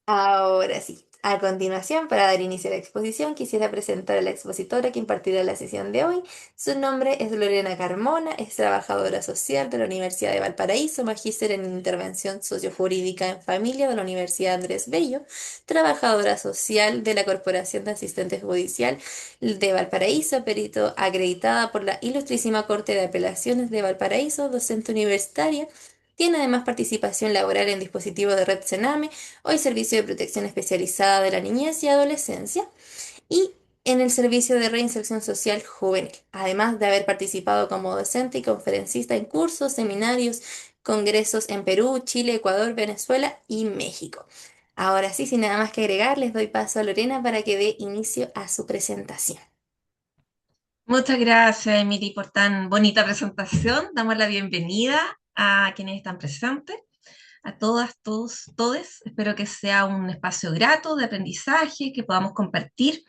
Ahora sí, a continuación, para dar inicio a la exposición, quisiera presentar a la expositora que impartirá la sesión de hoy. Su nombre es Lorena Carmona, es trabajadora social de la Universidad de Valparaíso, magíster en intervención sociojurídica en familia de la Universidad Andrés Bello, trabajadora social de la Corporación de Asistentes Judicial de Valparaíso, perito acreditada por la Ilustrísima Corte de Apelaciones de Valparaíso, docente universitaria. Tiene además participación laboral en dispositivos de Red Sename, hoy Servicio de Protección Especializada de la Niñez y Adolescencia, y en el Servicio de Reinserción Social Juvenil, además de haber participado como docente y conferencista en cursos, seminarios, congresos en Perú, Chile, Ecuador, Venezuela y México. Ahora sí, sin nada más que agregar, les doy paso a Lorena para que dé inicio a su presentación. Muchas gracias, Emily, por tan bonita presentación. Damos la bienvenida a quienes están presentes, a todas, todos, todes. Espero que sea un espacio grato de aprendizaje, que podamos compartir.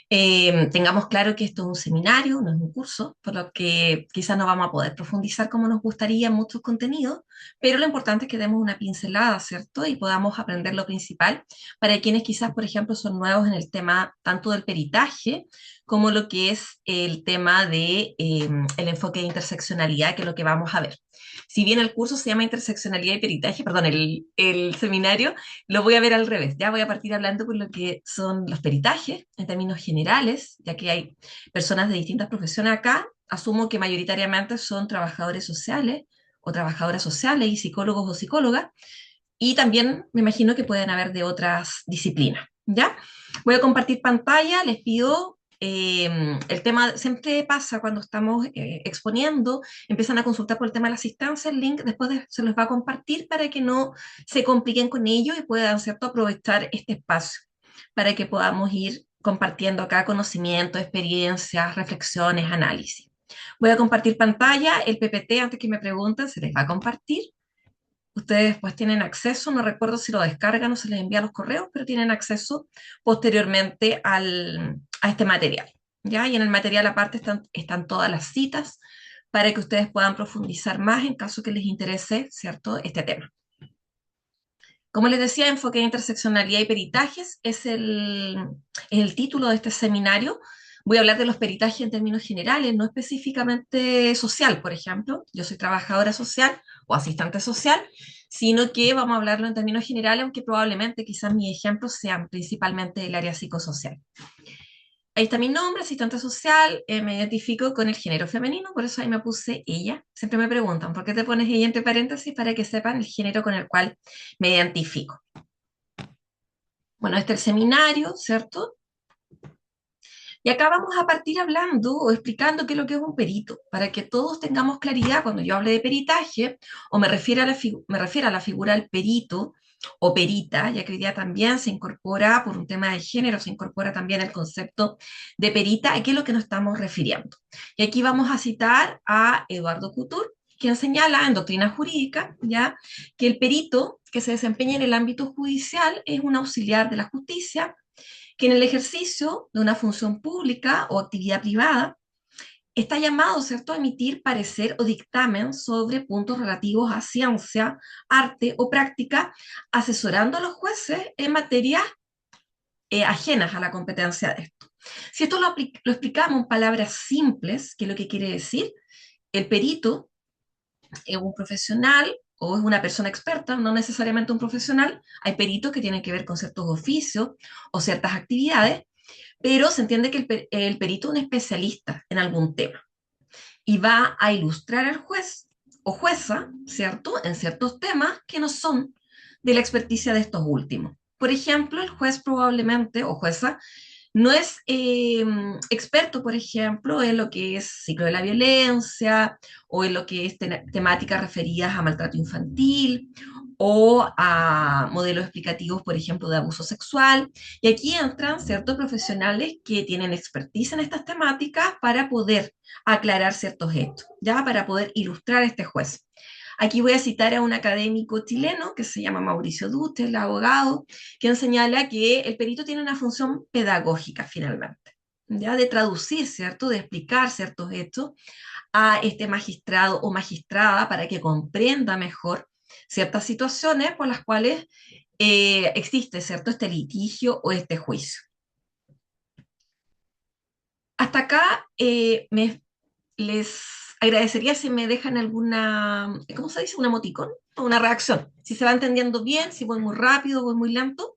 Tengamos claro que esto es un seminario, no es un curso, por lo que quizás no vamos a poder profundizar como nos gustaría en muchos contenidos, pero lo importante es que demos una pincelada, ¿cierto? Y podamos aprender lo principal para quienes quizás, por ejemplo, son nuevos en el tema tanto del peritaje como lo que es el tema de el enfoque de interseccionalidad, que es lo que vamos a ver. Si bien el curso se llama interseccionalidad y peritaje, perdón, el seminario lo voy a ver al revés. Ya voy a partir hablando por lo que son los peritajes en términos generales, ya que hay personas de distintas profesiones acá. Asumo que mayoritariamente son trabajadores sociales o trabajadoras sociales y psicólogos o psicólogas. Y también me imagino que pueden haber de otras disciplinas. ¿Ya? Voy a compartir pantalla, les pido el tema siempre pasa cuando estamos exponiendo, empiezan a consultar por el tema de la asistencia, el link se los va a compartir para que no se compliquen con ello y puedan, ¿cierto?, aprovechar este espacio para que podamos ir compartiendo acá conocimientos, experiencias, reflexiones, análisis. Voy a compartir pantalla, el PPT, antes que me pregunten, se les va a compartir. Ustedes pues tienen acceso, no recuerdo si lo descargan o se les envía a los correos, pero tienen acceso posteriormente a este material. ¿Ya? Y en el material aparte están todas las citas para que ustedes puedan profundizar más en caso que les interese, ¿cierto?, este tema. Como les decía, enfoque de interseccionalidad y peritajes es el título de este seminario. Voy a hablar de los peritajes en términos generales, no específicamente social, por ejemplo. Yo soy trabajadora social o asistente social, sino que vamos a hablarlo en términos generales, aunque probablemente quizás mis ejemplos sean principalmente del área psicosocial. Ahí está mi nombre, asistente social, me identifico con el género femenino, por eso ahí me puse ella. Siempre me preguntan, ¿por qué te pones ella entre paréntesis? Para que sepan el género con el cual me identifico. Bueno, este es el seminario, ¿cierto? Y acá vamos a partir hablando o explicando qué es lo que es un perito, para que todos tengamos claridad cuando yo hable de peritaje, o me refiero a la figura del perito o perita, ya que hoy día también se incorpora, por un tema de género, se incorpora también el concepto de perita, a qué es lo que nos estamos refiriendo. Y aquí vamos a citar a Eduardo Couture, quien señala en doctrina jurídica, ya, que el perito que se desempeña en el ámbito judicial es un auxiliar de la justicia que en el ejercicio de una función pública o actividad privada está llamado, ¿cierto?, a emitir parecer o dictamen sobre puntos relativos a ciencia, arte o práctica, asesorando a los jueces en materias ajenas a la competencia de esto. Si esto lo explicamos en palabras simples, ¿qué es lo que quiere decir? El perito es un profesional o es una persona experta, no necesariamente un profesional. Hay peritos que tienen que ver con ciertos oficios o ciertas actividades, pero se entiende que el perito es un especialista en algún tema y va a ilustrar al juez o jueza, ¿cierto?, en ciertos temas que no son de la experticia de estos últimos. Por ejemplo, el juez probablemente o jueza no es experto, por ejemplo, en lo que es ciclo de la violencia o en lo que es temáticas referidas a maltrato infantil o a modelos explicativos, por ejemplo, de abuso sexual. Y aquí entran ciertos profesionales que tienen expertise en estas temáticas para poder aclarar ciertos hechos, ya para poder ilustrar a este juez. Aquí voy a citar a un académico chileno que se llama Mauricio Dutte, el abogado, quien señala que el perito tiene una función pedagógica finalmente, ya de traducir, ¿cierto?, de explicar ciertos hechos a este magistrado o magistrada para que comprenda mejor ciertas situaciones por las cuales existe, ¿cierto?, este litigio o este juicio. Hasta acá les agradecería si me dejan alguna, ¿cómo se dice? Un emoticón o una reacción. Si se va entendiendo bien, si voy muy rápido, voy muy lento.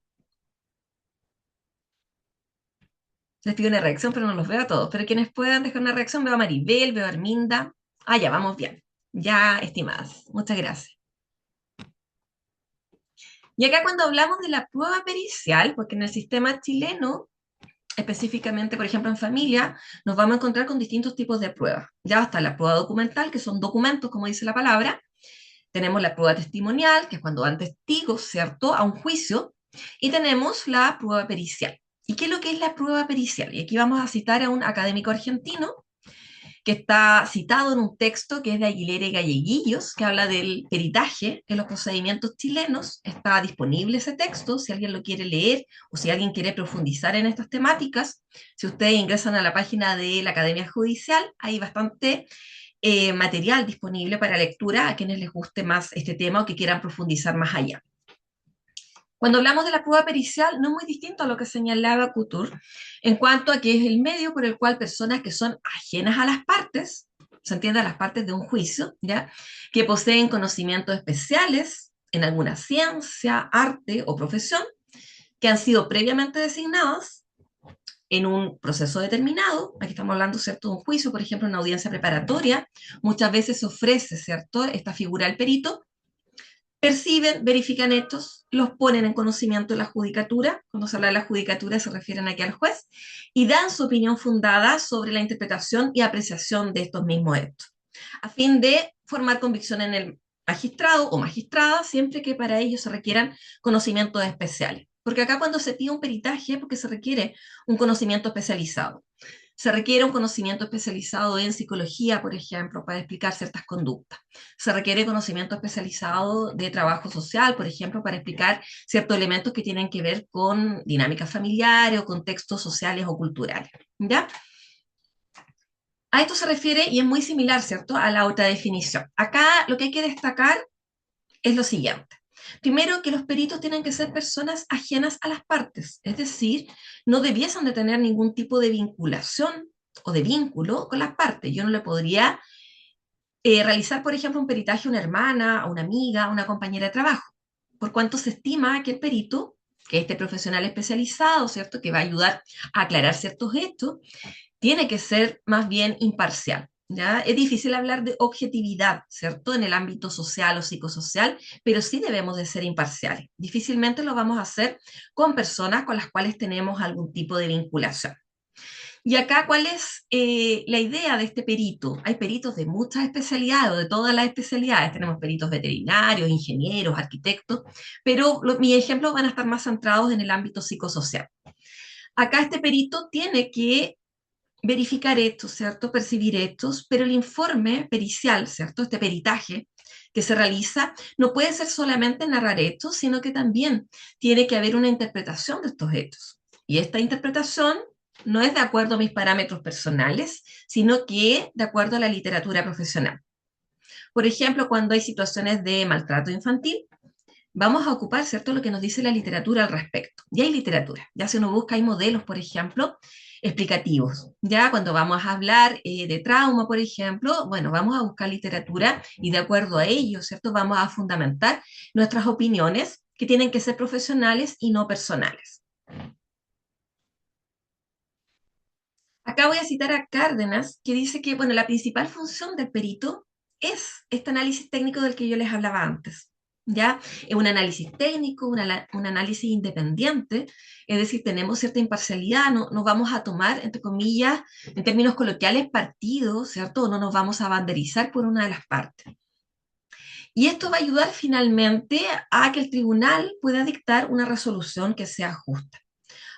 Les pido una reacción, pero no los veo a todos. Pero quienes puedan dejar una reacción, veo a Maribel, veo a Arminda. Ah, ya, vamos bien. Ya, estimadas. Muchas gracias. Y acá cuando hablamos de la prueba pericial, porque en el sistema chileno, específicamente, por ejemplo, en familia, nos vamos a encontrar con distintos tipos de pruebas. Ya está la prueba documental, que son documentos, como dice la palabra. Tenemos la prueba testimonial, que es cuando van testigos, ¿cierto?, a un juicio. Y tenemos la prueba pericial. ¿Y qué es lo que es la prueba pericial? Y aquí vamos a citar a un académico argentino que está citado en un texto que es de Aguilera y Galleguillos, que habla del peritaje en los procedimientos chilenos. Está disponible ese texto, si alguien lo quiere leer o si alguien quiere profundizar en estas temáticas. Si ustedes ingresan a la página de la Academia Judicial, hay bastante material disponible para lectura a quienes les guste más este tema o que quieran profundizar más allá. Cuando hablamos de la prueba pericial, no es muy distinto a lo que señalaba Couture en cuanto a que es el medio por el cual personas que son ajenas a las partes, se entiende a las partes de un juicio, ¿ya?, que poseen conocimientos especiales en alguna ciencia, arte o profesión, que han sido previamente designados en un proceso determinado. Aquí estamos hablando, ¿cierto?, de un juicio, por ejemplo, en una audiencia preparatoria. Muchas veces se ofrece, ¿cierto?, esta figura del perito. Perciben, verifican hechos, los ponen en conocimiento de la judicatura. Cuando se habla de la judicatura se refieren aquí al juez, y dan su opinión fundada sobre la interpretación y apreciación de estos mismos hechos, a fin de formar convicción en el magistrado o magistrada, siempre que para ello se requieran conocimientos especiales. Porque acá cuando se pide un peritaje es porque se requiere un conocimiento especializado. Se requiere un conocimiento especializado en psicología, por ejemplo, para explicar ciertas conductas. Se requiere conocimiento especializado de trabajo social, por ejemplo, para explicar ciertos elementos que tienen que ver con dinámicas familiares o contextos sociales o culturales. ¿Ya? A esto se refiere y es muy similar, ¿cierto?, a la otra definición. Acá lo que hay que destacar es lo siguiente. Primero, que los peritos tienen que ser personas ajenas a las partes, es decir, no debiesen de tener ningún tipo de vinculación o de vínculo con las partes. Yo no le podría realizar, por ejemplo, un peritaje a una hermana, a una amiga, a una compañera de trabajo, por cuanto se estima que el perito, que este profesional especializado, ¿cierto?, que va a ayudar a aclarar ciertos hechos, tiene que ser más bien imparcial. ¿Ya? Es difícil hablar de objetividad, ¿cierto?, en el ámbito social o psicosocial, pero sí debemos de ser imparciales. Difícilmente lo vamos a hacer con personas con las cuales tenemos algún tipo de vinculación. Y acá, ¿cuál es la idea de este perito? Hay peritos de muchas especialidades, de todas las especialidades. Tenemos peritos veterinarios, ingenieros, arquitectos, pero mis ejemplos van a estar más centrados en el ámbito psicosocial. Acá este perito tiene que verificar hechos, ¿cierto?, percibir hechos, pero el informe pericial, ¿cierto?, este peritaje que se realiza, no puede ser solamente narrar hechos, sino que también tiene que haber una interpretación de estos hechos. Y esta interpretación no es de acuerdo a mis parámetros personales, sino que de acuerdo a la literatura profesional. Por ejemplo, cuando hay situaciones de maltrato infantil, vamos a ocupar, ¿cierto?, lo que nos dice la literatura al respecto. Ya hay literatura, ya si uno busca, hay modelos, por ejemplo, explicativos. Ya cuando vamos a hablar de trauma, por ejemplo, bueno, vamos a buscar literatura y de acuerdo a ello, ¿cierto?, vamos a fundamentar nuestras opiniones que tienen que ser profesionales y no personales. Acá voy a citar a Cárdenas, que dice que, bueno, la principal función del perito es este análisis técnico del que yo les hablaba antes. ¿Ya? Es un análisis técnico, un análisis independiente, es decir, tenemos cierta imparcialidad, no vamos a tomar, entre comillas, en términos coloquiales, partido, ¿cierto? O no nos vamos a banderizar por una de las partes. Y esto va a ayudar finalmente a que el tribunal pueda dictar una resolución que sea justa.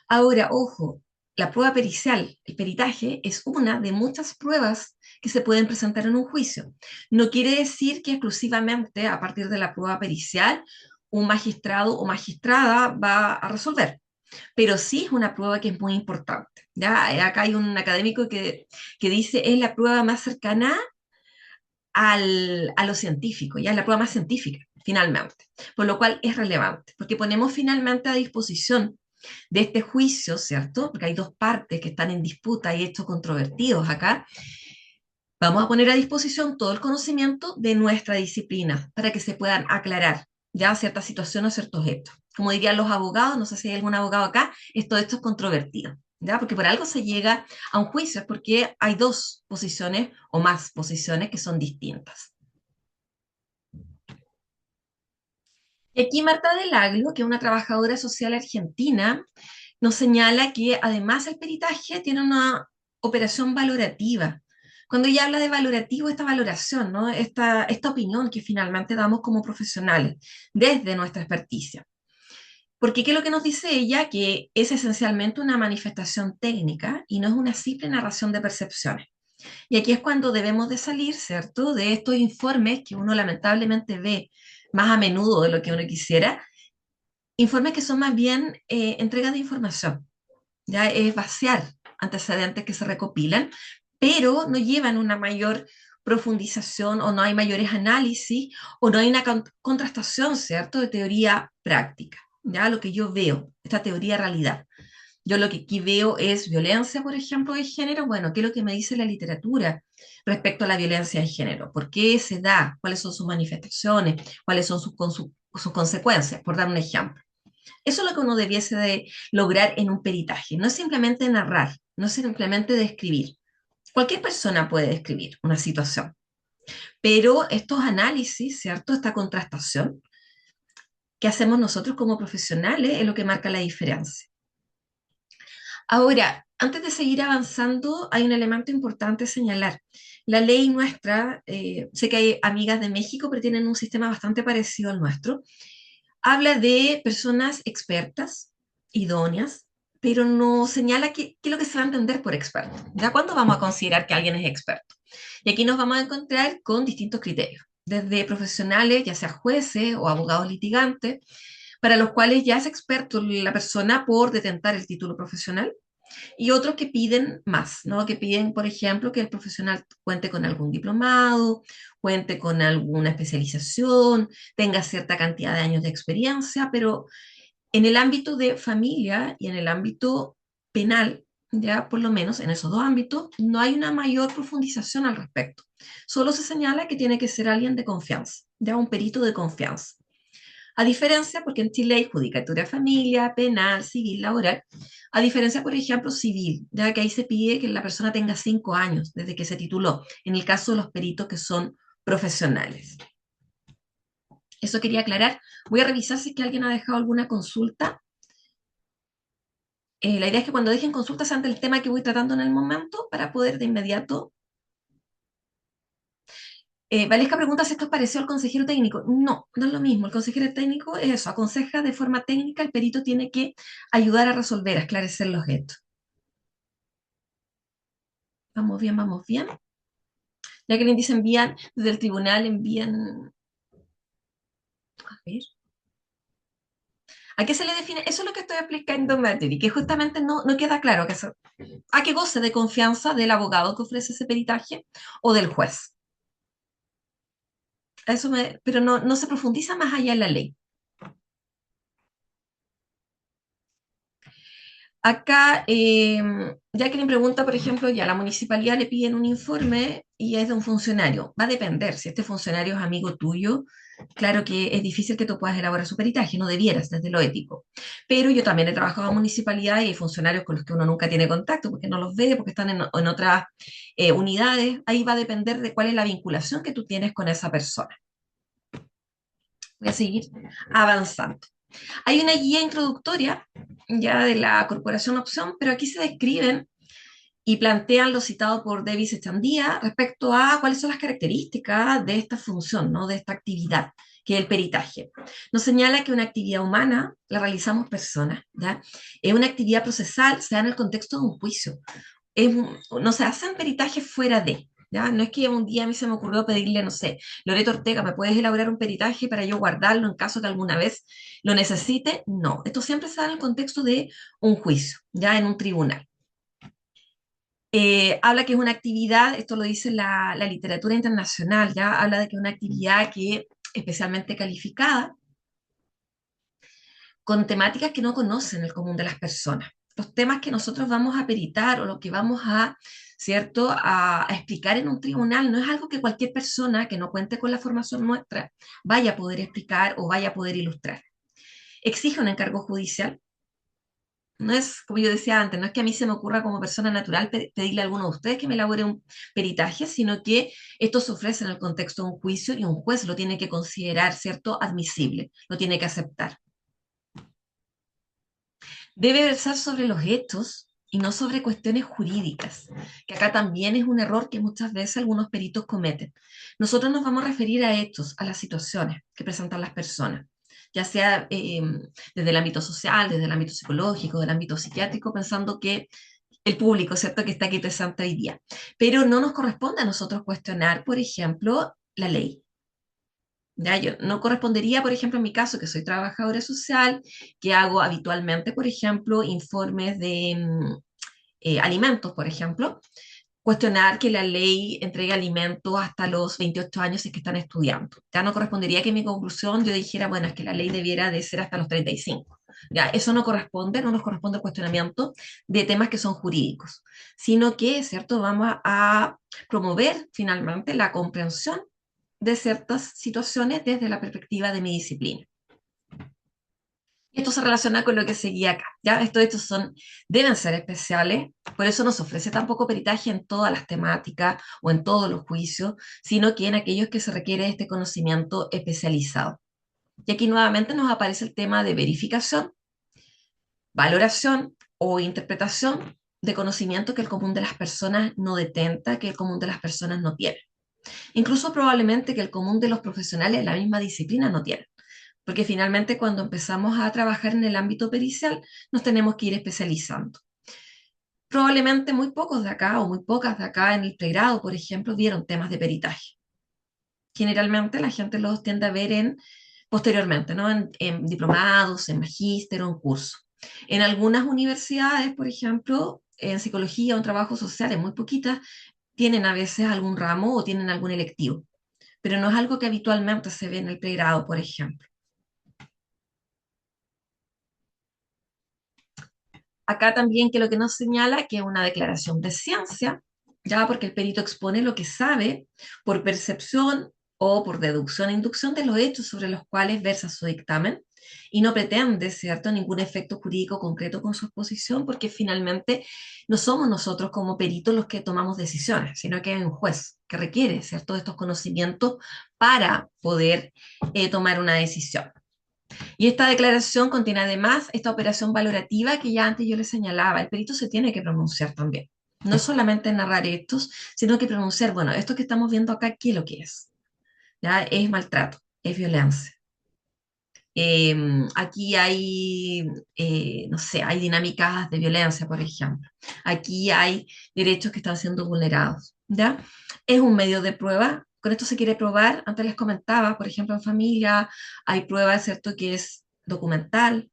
Ahora, ojo, la prueba pericial, el peritaje, es una de muchas pruebas que se pueden presentar en un juicio. No quiere decir que exclusivamente a partir de la prueba pericial un magistrado o magistrada va a resolver, pero sí es una prueba que es muy importante. ¿Ya? Acá hay un académico que dice es la prueba más cercana a lo científico, ya es la prueba más científica. finalmente, por lo cual es relevante, porque ponemos finalmente a disposición de este juicio, ¿cierto? Porque hay dos partes que están en disputa y hechos controvertidos acá. Vamos a poner a disposición todo el conocimiento de nuestra disciplina para que se puedan aclarar ya ciertas situaciones o ciertos hechos. Como dirían los abogados, no sé si hay algún abogado acá, esto es controvertido, ¿ya? Porque por algo se llega a un juicio, es porque hay dos posiciones o más posiciones que son distintas. Y aquí Marta del Aglo, que es una trabajadora social argentina, nos señala que además el peritaje tiene una operación valorativa. Cuando ella habla de valorativo, esta valoración, ¿no? Esta opinión que finalmente damos como profesionales desde nuestra experticia. Porque ¿qué es lo que nos dice ella? Que es esencialmente una manifestación técnica y no es una simple narración de percepciones. Y aquí es cuando debemos de salir, ¿cierto?, de estos informes que uno lamentablemente ve más a menudo de lo que uno quisiera, informes que son más bien entrega de información, ya es vaciar antecedentes que se recopilan, pero no llevan una mayor profundización o no hay mayores análisis o no hay una contrastación, ¿cierto?, de teoría práctica, ya lo que yo veo, esta teoría realidad. Yo lo que aquí veo es violencia, por ejemplo, de género. Bueno, ¿qué es lo que me dice la literatura respecto a la violencia de género? ¿Por qué se da? ¿Cuáles son sus manifestaciones? ¿Cuáles son sus consecuencias? Por dar un ejemplo. Eso es lo que uno debiese de lograr en un peritaje. No es simplemente narrar, no es simplemente describir. Cualquier persona puede describir una situación, pero estos análisis, ¿cierto? Esta contrastación que hacemos nosotros como profesionales es lo que marca la diferencia. Ahora, antes de seguir avanzando, hay un elemento importante a señalar. La ley nuestra, sé que hay amigas de México, pero tienen un sistema bastante parecido al nuestro, habla de personas expertas, idóneas, pero no señala qué es lo que se va a entender por experto. ¿Ya cuándo vamos a considerar que alguien es experto? Y aquí nos vamos a encontrar con distintos criterios, desde profesionales, ya sea jueces o abogados litigantes, para los cuales ya es experto la persona por detentar el título profesional, y otros que piden más, ¿no? Que piden, por ejemplo, que el profesional cuente con algún diplomado, cuente con alguna especialización, tenga cierta cantidad de años de experiencia, pero en el ámbito de familia y en el ámbito penal, ya por lo menos en esos dos ámbitos, no hay una mayor profundización al respecto. Solo se señala que tiene que ser alguien de confianza, ya un perito de confianza. A diferencia, porque en Chile hay judicatura de familia, penal, civil, laboral, a diferencia, por ejemplo, civil, ya que ahí se pide que la persona tenga 5 años desde que se tituló, en el caso de los peritos que son profesionales. Eso quería aclarar. Voy a revisar si es que alguien ha dejado alguna consulta. La idea es que cuando dejen consultas sean del tema que voy tratando en el momento para poder de inmediato. Valesca pregunta si esto es parecido al consejero técnico. No, no es lo mismo. El consejero técnico es eso, aconseja de forma técnica, el perito tiene que ayudar a resolver, a esclarecer los hechos. Vamos bien, vamos bien. Ya que le dice envían, desde el tribunal envían. A ver. ¿A qué se le define? Eso es lo que estoy explicando en materia, que justamente no queda claro a que goce de confianza del abogado que ofrece ese peritaje o del juez. Pero no se profundiza más allá en la ley. Acá, Jacqueline pregunta, por ejemplo, ya la municipalidad le piden un informe y es de un funcionario. Va a depender, si este funcionario es amigo tuyo, claro que es difícil que tú puedas elaborar su peritaje, no debieras desde lo ético. Pero yo también he trabajado en municipalidad y hay funcionarios con los que uno nunca tiene contacto porque no los ve, porque están en otras unidades. Ahí va a depender de cuál es la vinculación que tú tienes con esa persona. Voy a seguir avanzando. Hay una guía introductoria ya de la Corporación Opción, pero aquí se describen y plantean lo citado por Davis Echandía respecto a cuáles son las características de esta función, ¿no? De esta actividad, que es el peritaje. Nos señala que una actividad humana la realizamos personas, ¿ya? Es una actividad procesal, se da en el contexto de un juicio. No se hacen peritajes fuera de, ¿ya? No es que un día a mí se me ocurrió pedirle, no sé, Loreto Ortega, ¿me puedes elaborar un peritaje para yo guardarlo en caso que alguna vez lo necesite? No, esto siempre se da en el contexto de un juicio, ya en un tribunal. Habla que es una actividad, esto lo dice la literatura internacional, ya habla de que es una actividad que especialmente calificada, con temáticas que no conocen el común de las personas. Los temas que nosotros vamos a peritar o lo que vamos a, ¿cierto?, a explicar en un tribunal no es algo que cualquier persona que no cuente con la formación nuestra vaya a poder explicar o vaya a poder ilustrar. Exige un encargo judicial. No es, como yo decía antes, no es que a mí se me ocurra como persona natural pedirle a alguno de ustedes que me elabore un peritaje, sino que esto se ofrece en el contexto de un juicio y un juez lo tiene que considerar, ¿cierto?, admisible, lo tiene que aceptar. Debe versar sobre los hechos y no sobre cuestiones jurídicas, que acá también es un error que muchas veces algunos peritos cometen. Nosotros nos vamos a referir a hechos, a las situaciones que presentan las personas, ya sea desde el ámbito social, desde el ámbito psicológico, del ámbito psiquiátrico, pensando que el público, ¿cierto?, que está aquí presente hoy día. Pero no nos corresponde a nosotros cuestionar, por ejemplo, la ley. ¿Ya? Yo no correspondería, por ejemplo, en mi caso, que soy trabajadora social, que hago habitualmente, por ejemplo, informes de alimentos, por ejemplo, cuestionar que la ley entregue alimentos hasta los 28 años si es que están estudiando. Ya no correspondería que en mi conclusión yo dijera, bueno, es que la ley debiera de ser hasta los 35. Ya, eso no corresponde, no nos corresponde el cuestionamiento de temas que son jurídicos, sino que, ¿cierto?, vamos a promover finalmente la comprensión de ciertas situaciones desde la perspectiva de mi disciplina. Esto se relaciona con lo que seguía acá. ¿Ya? Estos deben ser especiales, por eso no se ofrece tampoco peritaje en todas las temáticas o en todos los juicios, sino que en aquellos que se requiere este conocimiento especializado. Y aquí nuevamente nos aparece el tema de verificación, valoración o interpretación de conocimiento que el común de las personas no detenta, que el común de las personas no tiene. Incluso probablemente que el común de los profesionales de la misma disciplina no tiene. Porque finalmente cuando empezamos a trabajar en el ámbito pericial nos tenemos que ir especializando. Probablemente muy pocos de acá o muy pocas de acá en el pregrado, por ejemplo, vieron temas de peritaje. Generalmente la gente los tiende a ver posteriormente, ¿no? En diplomados, en magíster o en curso. En algunas universidades, por ejemplo, en psicología o en trabajo social, en muy poquitas, tienen a veces algún ramo o tienen algún electivo, pero no es algo que habitualmente se ve en el pregrado, por ejemplo. Acá también que lo que nos señala que es una declaración de ciencia, ya porque el perito expone lo que sabe por percepción o por deducción e inducción de los hechos sobre los cuales versa su dictamen y no pretende, ¿cierto?, ningún efecto jurídico concreto con su exposición porque finalmente no somos nosotros como peritos los que tomamos decisiones, sino que hay un juez que requiere, ¿cierto?, de estos conocimientos para poder tomar una decisión. Y esta declaración contiene además esta operación valorativa que ya antes yo les señalaba. El perito se tiene que pronunciar también. No solamente narrar hechos, sino que pronunciar, bueno, esto que estamos viendo acá, ¿qué es lo que es? ¿Ya? Es maltrato, es violencia. Aquí hay, no sé, hay dinámicas de violencia, por ejemplo. Aquí hay derechos que están siendo vulnerados. ¿Ya? Es un medio de prueba. Con esto se quiere probar, antes les comentaba, por ejemplo, en familia hay pruebas, ¿cierto?, que es documental,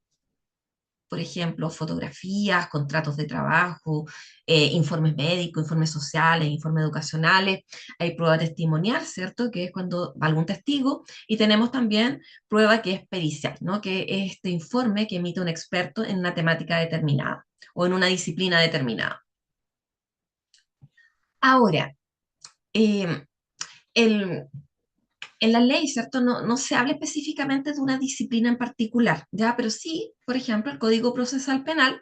por ejemplo, fotografías, contratos de trabajo, informes médicos, informes sociales, informes educacionales. Hay prueba testimonial, ¿cierto? Que es cuando va algún testigo. Y tenemos también prueba que es pericial, ¿no? Que es este informe que emite un experto en una temática determinada o en una disciplina determinada. Ahora, eh, el, en la ley, ¿cierto? No se habla específicamente de una disciplina en particular, ¿ya? Pero sí, por ejemplo, el Código Procesal Penal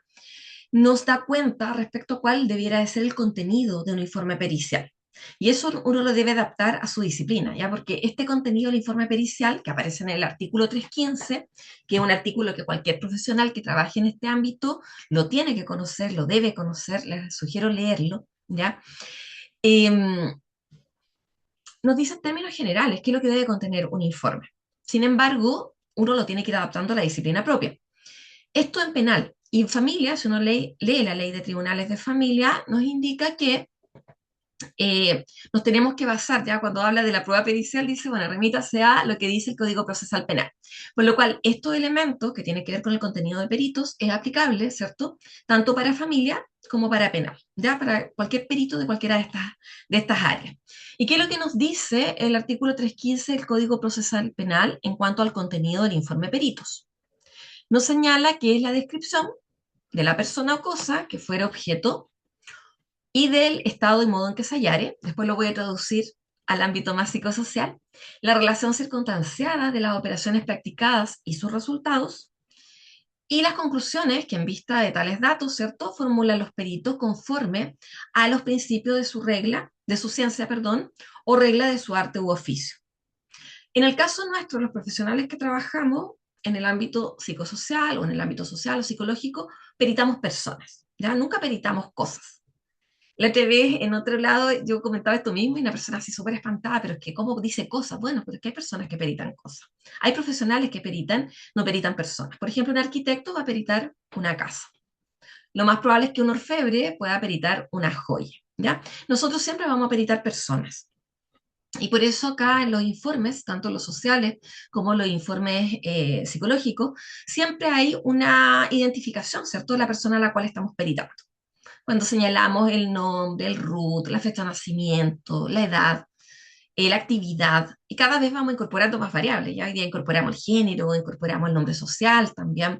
nos da cuenta respecto a cuál debiera de ser el contenido de un informe pericial. Y eso uno lo debe adaptar a su disciplina, ¿ya? Porque este contenido del informe pericial, que aparece en el artículo 315, que es un artículo que cualquier profesional que trabaje en este ámbito lo tiene que conocer, lo debe conocer, les sugiero leerlo, ¿ya? Eh, Nos dice en términos generales qué es lo que debe contener un informe. Sin embargo, uno lo tiene que ir adaptando a la disciplina propia. Esto en penal y en familia, si uno lee la ley de tribunales de familia, nos indica que nos tenemos que basar, ya cuando habla de la prueba pericial, dice, bueno, remítase a lo que dice el Código Procesal Penal. Por lo cual, estos elementos que tienen que ver con el contenido de peritos es aplicable, ¿cierto? Tanto para familia como para penal, ya para cualquier perito de cualquiera de estas áreas. ¿Y qué es lo que nos dice el artículo 315 del Código Procesal Penal en cuanto al contenido del informe peritos? Nos señala que es la descripción de la persona o cosa que fuera objeto y del estado y modo en que se hallare, después lo voy a traducir al ámbito más psicosocial, la relación circunstanciada de las operaciones practicadas y sus resultados, y las conclusiones que en vista de tales datos, ¿cierto?, formulan los peritos conforme a los principios de su regla, de su ciencia, perdón, o regla de su arte u oficio. En el caso nuestro, los profesionales que trabajamos en el ámbito psicosocial o en el ámbito social o psicológico, peritamos personas, ¿ya? Nunca peritamos cosas. La TV, en otro lado, yo comentaba esto mismo y una persona así súper espantada, pero es que ¿cómo dice cosas? Bueno, pero es que hay personas que peritan cosas. Hay profesionales que peritan, no peritan personas. Por ejemplo, un arquitecto va a peritar una casa. Lo más probable es que un orfebre pueda peritar una joya, ¿ya? Nosotros siempre vamos a peritar personas. Y por eso acá en los informes, tanto los sociales como los informes psicológicos, siempre hay una identificación, ¿cierto?, de la persona a la cual estamos peritando cuando señalamos el nombre, el RUT, la fecha de nacimiento, la edad, la actividad, y cada vez vamos incorporando más variables. Ya hoy día incorporamos el género, incorporamos el nombre social también,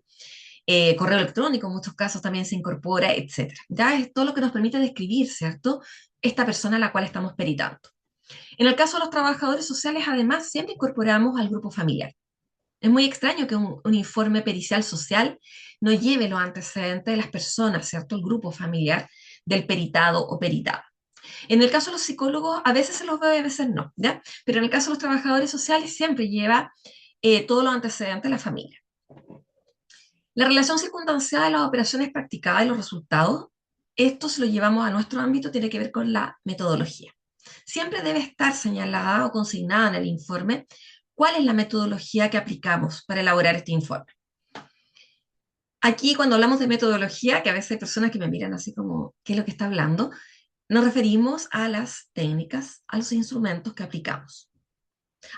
correo electrónico en muchos casos también se incorpora, etcétera. Ya es todo lo que nos permite describir, ¿cierto?, esta persona a la cual estamos peritando. En el caso de los trabajadores sociales, además, siempre incorporamos al grupo familiar. Es muy extraño que un informe pericial social no lleve los antecedentes de las personas, ¿cierto? El grupo familiar del peritado o peritada. En el caso de los psicólogos, a veces se los ve, a veces no, ¿ya? Pero en el caso de los trabajadores sociales siempre lleva todos los antecedentes de la familia. La relación circunstancial de las operaciones practicadas y los resultados, esto se lo llevamos a nuestro ámbito, tiene que ver con la metodología. Siempre debe estar señalada o consignada en el informe cuál es la metodología que aplicamos para elaborar este informe. Aquí, cuando hablamos de metodología, que a veces hay personas que me miran así como, ¿qué es lo que está hablando? Nos referimos a las técnicas, a los instrumentos que aplicamos,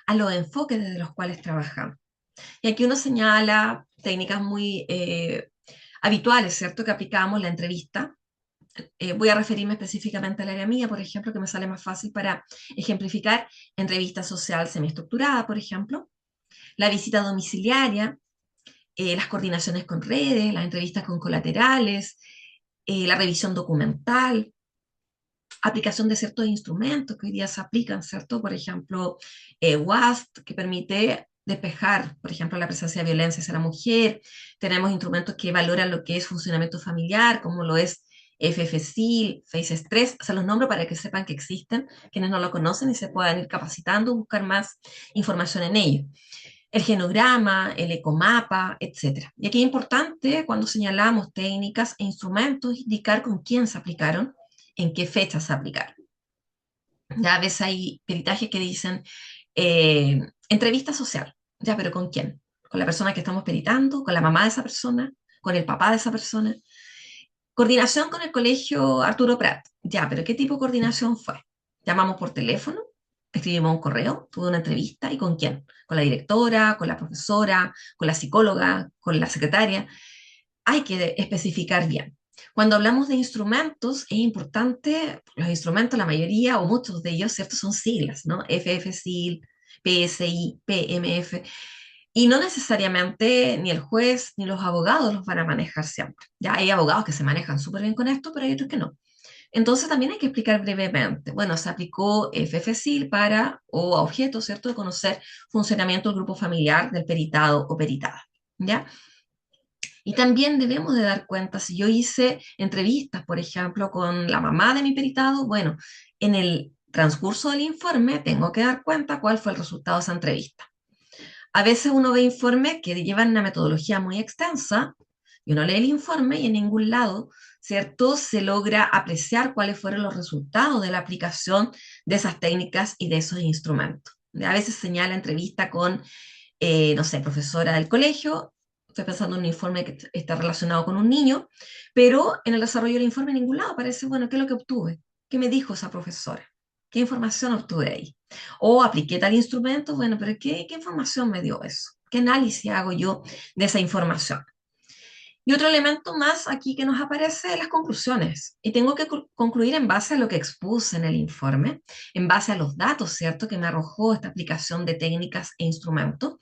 a los enfoques desde los cuales trabajamos. Y aquí uno señala técnicas muy habituales, ¿cierto? Que aplicamos, la entrevista. Voy a referirme específicamente al área mía, por ejemplo, que me sale más fácil para ejemplificar entrevista social semiestructurada, por ejemplo, la visita domiciliaria, las coordinaciones con redes, las entrevistas con colaterales, la revisión documental, aplicación de ciertos instrumentos que hoy día se aplican, ¿cierto? Por ejemplo, WASP, que permite despejar, por ejemplo, la presencia de violencia hacia la mujer. Tenemos instrumentos que valoran lo que es funcionamiento familiar, como lo es FFCIL, Face Stress, o sea, los nombro para que sepan que existen, quienes no lo conocen y se puedan ir capacitando, buscar más información en ello. El genograma, el ecomapa, etcétera. Y aquí es importante, cuando señalamos técnicas e instrumentos, indicar con quién se aplicaron, en qué fechas se aplicaron. Ya a veces hay peritajes que dicen entrevista social, ya, pero ¿con quién? ¿Con la persona que estamos peritando? ¿Con la mamá de esa persona? ¿Con el papá de esa persona? Coordinación con el colegio Arturo Prat, ya, pero ¿qué tipo de coordinación fue? ¿Llamamos por teléfono? ¿Escribimos un correo? ¿Tuve una entrevista? ¿Y con quién? ¿Con la directora? ¿Con la profesora? ¿Con la psicóloga? ¿Con la secretaria? Hay que especificar bien. Cuando hablamos de instrumentos, es importante, los instrumentos, la mayoría o muchos de ellos, ¿cierto? Son siglas, ¿no? FFCIL, PSI, PMF, y no necesariamente ni el juez ni los abogados los van a manejar siempre. Ya hay abogados que se manejan súper bien con esto, pero hay otros que no. Entonces también hay que explicar brevemente. Bueno, se aplicó FFCIL para, o a objeto, ¿cierto?, de conocer funcionamiento del grupo familiar del peritado o peritada. ¿Ya? Y también debemos de dar cuenta, si yo hice entrevistas, por ejemplo, con la mamá de mi peritado, bueno, en el transcurso del informe tengo que dar cuenta cuál fue el resultado de esa entrevista. A veces uno ve informes que llevan una metodología muy extensa y uno lee el informe y en ningún lado, ¿cierto?, se logra apreciar cuáles fueron los resultados de la aplicación de esas técnicas y de esos instrumentos. A veces señala entrevista con, no sé, profesora del colegio. Estoy pensando en un informe que está relacionado con un niño, pero en el desarrollo del informe en ningún lado aparece, bueno, ¿qué es lo que obtuve? ¿Qué me dijo esa profesora? ¿Qué información obtuve ahí? O apliqué tal instrumento, bueno, pero ¿qué información me dio eso? ¿Qué análisis hago yo de esa información? Y otro elemento más aquí que nos aparece es las conclusiones. Y tengo que concluir en base a lo que expuse en el informe, en base a los datos, ¿cierto?, que me arrojó esta aplicación de técnicas e instrumentos.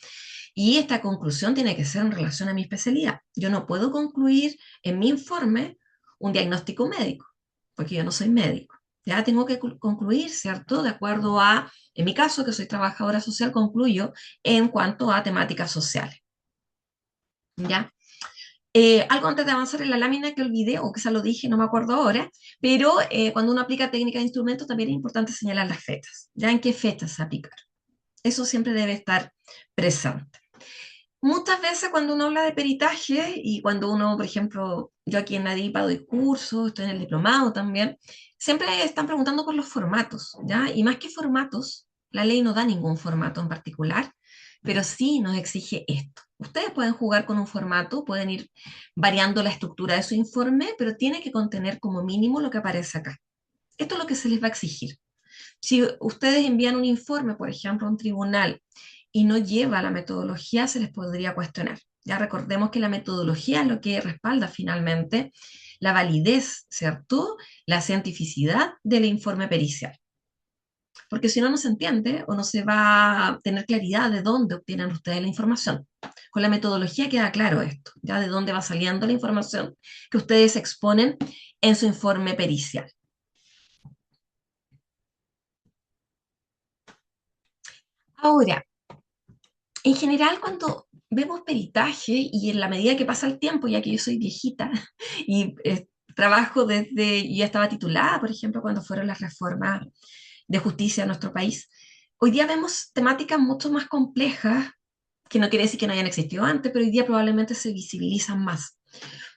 Y esta conclusión tiene que ser en relación a mi especialidad. Yo no puedo concluir en mi informe un diagnóstico médico, porque yo no soy médico. Ya tengo que concluir, ¿cierto? De acuerdo a, en mi caso, que soy trabajadora social, concluyo en cuanto a temáticas sociales. ¿Ya? Algo antes de avanzar en la lámina que olvidé, o quizá lo dije, no me acuerdo ahora, pero cuando uno aplica técnica de instrumentos también es importante señalar las fechas, ya en qué fechas se aplicar. Eso siempre debe estar presente. Muchas veces cuando uno habla de peritaje y cuando uno, por ejemplo, yo aquí en la DIPA doy cursos, estoy en el diplomado también, siempre están preguntando por los formatos, ¿ya? Y más que formatos, la ley no da ningún formato en particular, pero sí nos exige esto. Ustedes pueden jugar con un formato, pueden ir variando la estructura de su informe, pero tiene que contener como mínimo lo que aparece acá. Esto es lo que se les va a exigir. Si ustedes envían un informe, por ejemplo, a un tribunal y no lleva la metodología, se les podría cuestionar. Ya recordemos que la metodología es lo que respalda finalmente la validez, ¿cierto? La cientificidad del informe pericial. Porque si no, no se entiende o no se va a tener claridad de dónde obtienen ustedes la información. Con la metodología queda claro esto, ya de dónde va saliendo la información que ustedes exponen en su informe pericial. Ahora, en general, cuando vemos peritaje y en la medida que pasa el tiempo, ya que yo soy viejita y trabajo desde, ya estaba titulada, por ejemplo, cuando fueron las reformas de justicia en nuestro país, hoy día vemos temáticas mucho más complejas, que no quiere decir que no hayan existido antes, pero hoy día probablemente se visibilizan más.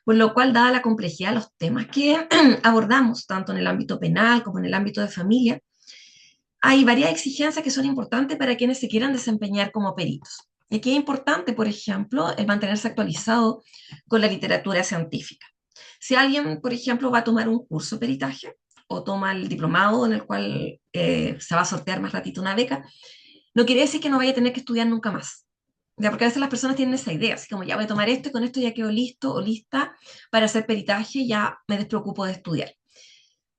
Por lo cual, dada la complejidad de los temas que abordamos, tanto en el ámbito penal como en el ámbito de familia, hay varias exigencias que son importantes para quienes se quieran desempeñar como peritos. Y aquí es importante, por ejemplo, el mantenerse actualizado con la literatura científica. Si alguien, por ejemplo, va a tomar un curso de peritaje o toma el diplomado en el cual se va a sortear más ratito una beca, no quiere decir que no vaya a tener que estudiar nunca más. Ya, porque a veces las personas tienen esa idea, así como ya voy a tomar esto y con esto ya quedo listo o lista para hacer peritaje, ya me despreocupo de estudiar.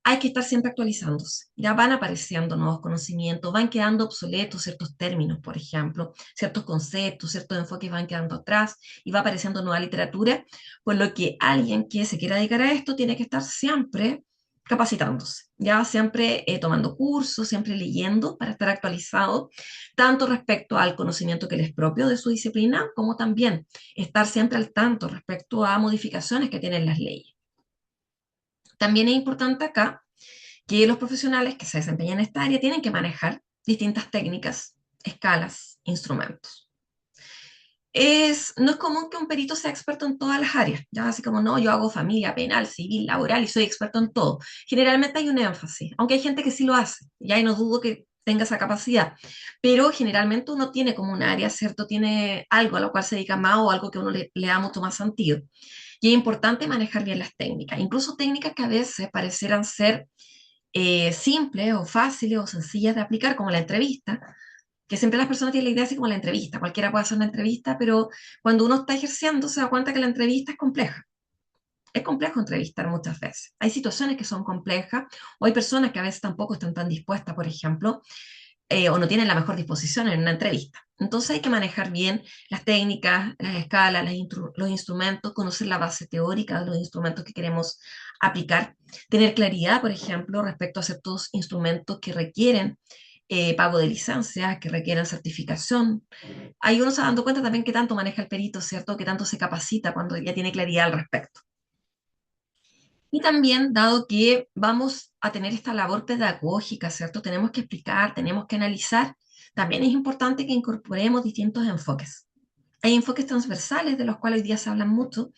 Hay que estar siempre actualizándose. Ya van apareciendo nuevos conocimientos, van quedando obsoletos ciertos términos, por ejemplo, ciertos conceptos, ciertos enfoques van quedando atrás y va apareciendo nueva literatura, por lo que alguien que se quiera dedicar a esto tiene que estar siempre capacitándose, ya siempre tomando cursos, siempre leyendo para estar actualizado, tanto respecto al conocimiento que les es propio de su disciplina, como también estar siempre al tanto respecto a modificaciones que tienen las leyes. También es importante acá que los profesionales que se desempeñan en esta área tienen que manejar distintas técnicas, escalas, instrumentos. No es común que un perito sea experto en todas las áreas, ya así como no, yo hago familia, penal, civil, laboral y soy experto en todo. Generalmente hay un énfasis, aunque hay gente que sí lo hace, ya y no dudo que tenga esa capacidad, pero generalmente uno tiene como un área, ¿cierto? Tiene algo a lo cual se dedica más o algo que uno le da mucho más sentido. Y es importante manejar bien las técnicas, incluso técnicas que a veces parecieran ser simples o fáciles o sencillas de aplicar, como la entrevista, que siempre las personas tienen la idea así como la entrevista, cualquiera puede hacer una entrevista, pero cuando uno está ejerciendo se da cuenta que la entrevista es compleja. Es complejo entrevistar muchas veces. Hay situaciones que son complejas o hay personas que a veces tampoco están tan dispuestas, por ejemplo, o no tienen la mejor disposición en una entrevista. Entonces hay que manejar bien las técnicas, las escalas, los instrumentos, conocer la base teórica de los instrumentos que queremos aplicar, tener claridad, por ejemplo, respecto a ciertos instrumentos que requieren pago de licencias, que requieren certificación. Ahí uno se va dando cuenta también que tanto maneja el perito, ¿cierto? Que tanto se capacita cuando ya tiene claridad al respecto. Y también, dado que vamos a tener esta labor pedagógica, ¿cierto? Tenemos que explicar, tenemos que analizar, también es importante que incorporemos distintos enfoques. Hay enfoques transversales de los cuales hoy día se hablan mucho.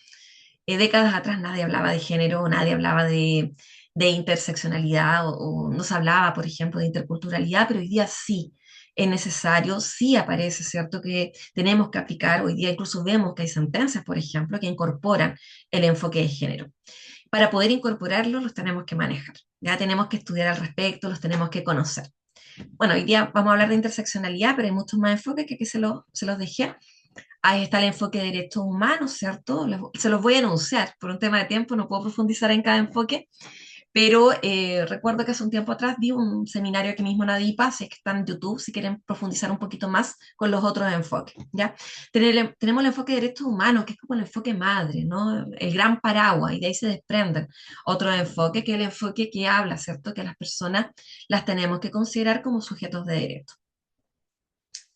Décadas atrás nadie hablaba de género, nadie hablaba de interseccionalidad o no se hablaba, por ejemplo, de interculturalidad, pero hoy día sí. es necesario, sí aparece, ¿cierto? Que tenemos que aplicar, hoy día incluso vemos que hay sentencias, por ejemplo, que incorporan el enfoque de género. Para poder incorporarlos los tenemos que manejar, ya tenemos que estudiar al respecto, los tenemos que conocer. Bueno, hoy día vamos a hablar de interseccionalidad, pero hay muchos más enfoques que aquí se los dejé. Ahí está el enfoque de derechos humanos, ¿cierto? Se los voy a enunciar. Por un tema de tiempo no puedo profundizar en cada enfoque, pero recuerdo que hace un tiempo atrás di un seminario aquí mismo en ADIPA, si es que están en YouTube, si quieren profundizar un poquito más con los otros enfoques, ¿ya? Tenemos el enfoque de derechos humanos, que es como el enfoque madre, ¿no? El gran paraguas, y de ahí se desprenden otro enfoque, que es el enfoque que habla, ¿cierto? Que las personas las tenemos que considerar como sujetos de derecho.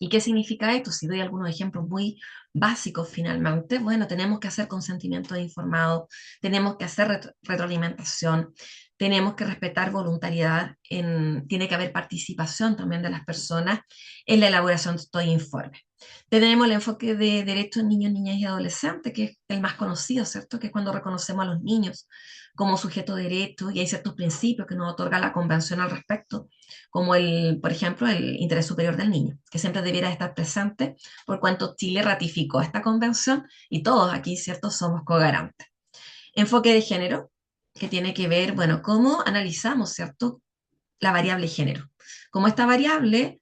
¿Y qué significa esto? Si doy algunos ejemplos muy básicos finalmente, bueno, tenemos que hacer consentimiento informado, tenemos que hacer retroalimentación, tenemos que respetar voluntariedad, tiene que haber participación también de las personas en la elaboración de estos informes. Tenemos el enfoque de derechos de niños, niñas y adolescentes, que es el más conocido, ¿cierto? Que es cuando reconocemos a los niños como sujetos de derechos y hay ciertos principios que nos otorga la Convención al respecto como por ejemplo, el interés superior del niño, que siempre debiera estar presente por cuanto Chile ratificó esta convención y todos aquí, ¿cierto?, somos cogarantes. Enfoque de género, que tiene que ver, bueno, cómo analizamos, ¿cierto?, la variable género. Cómo esta variable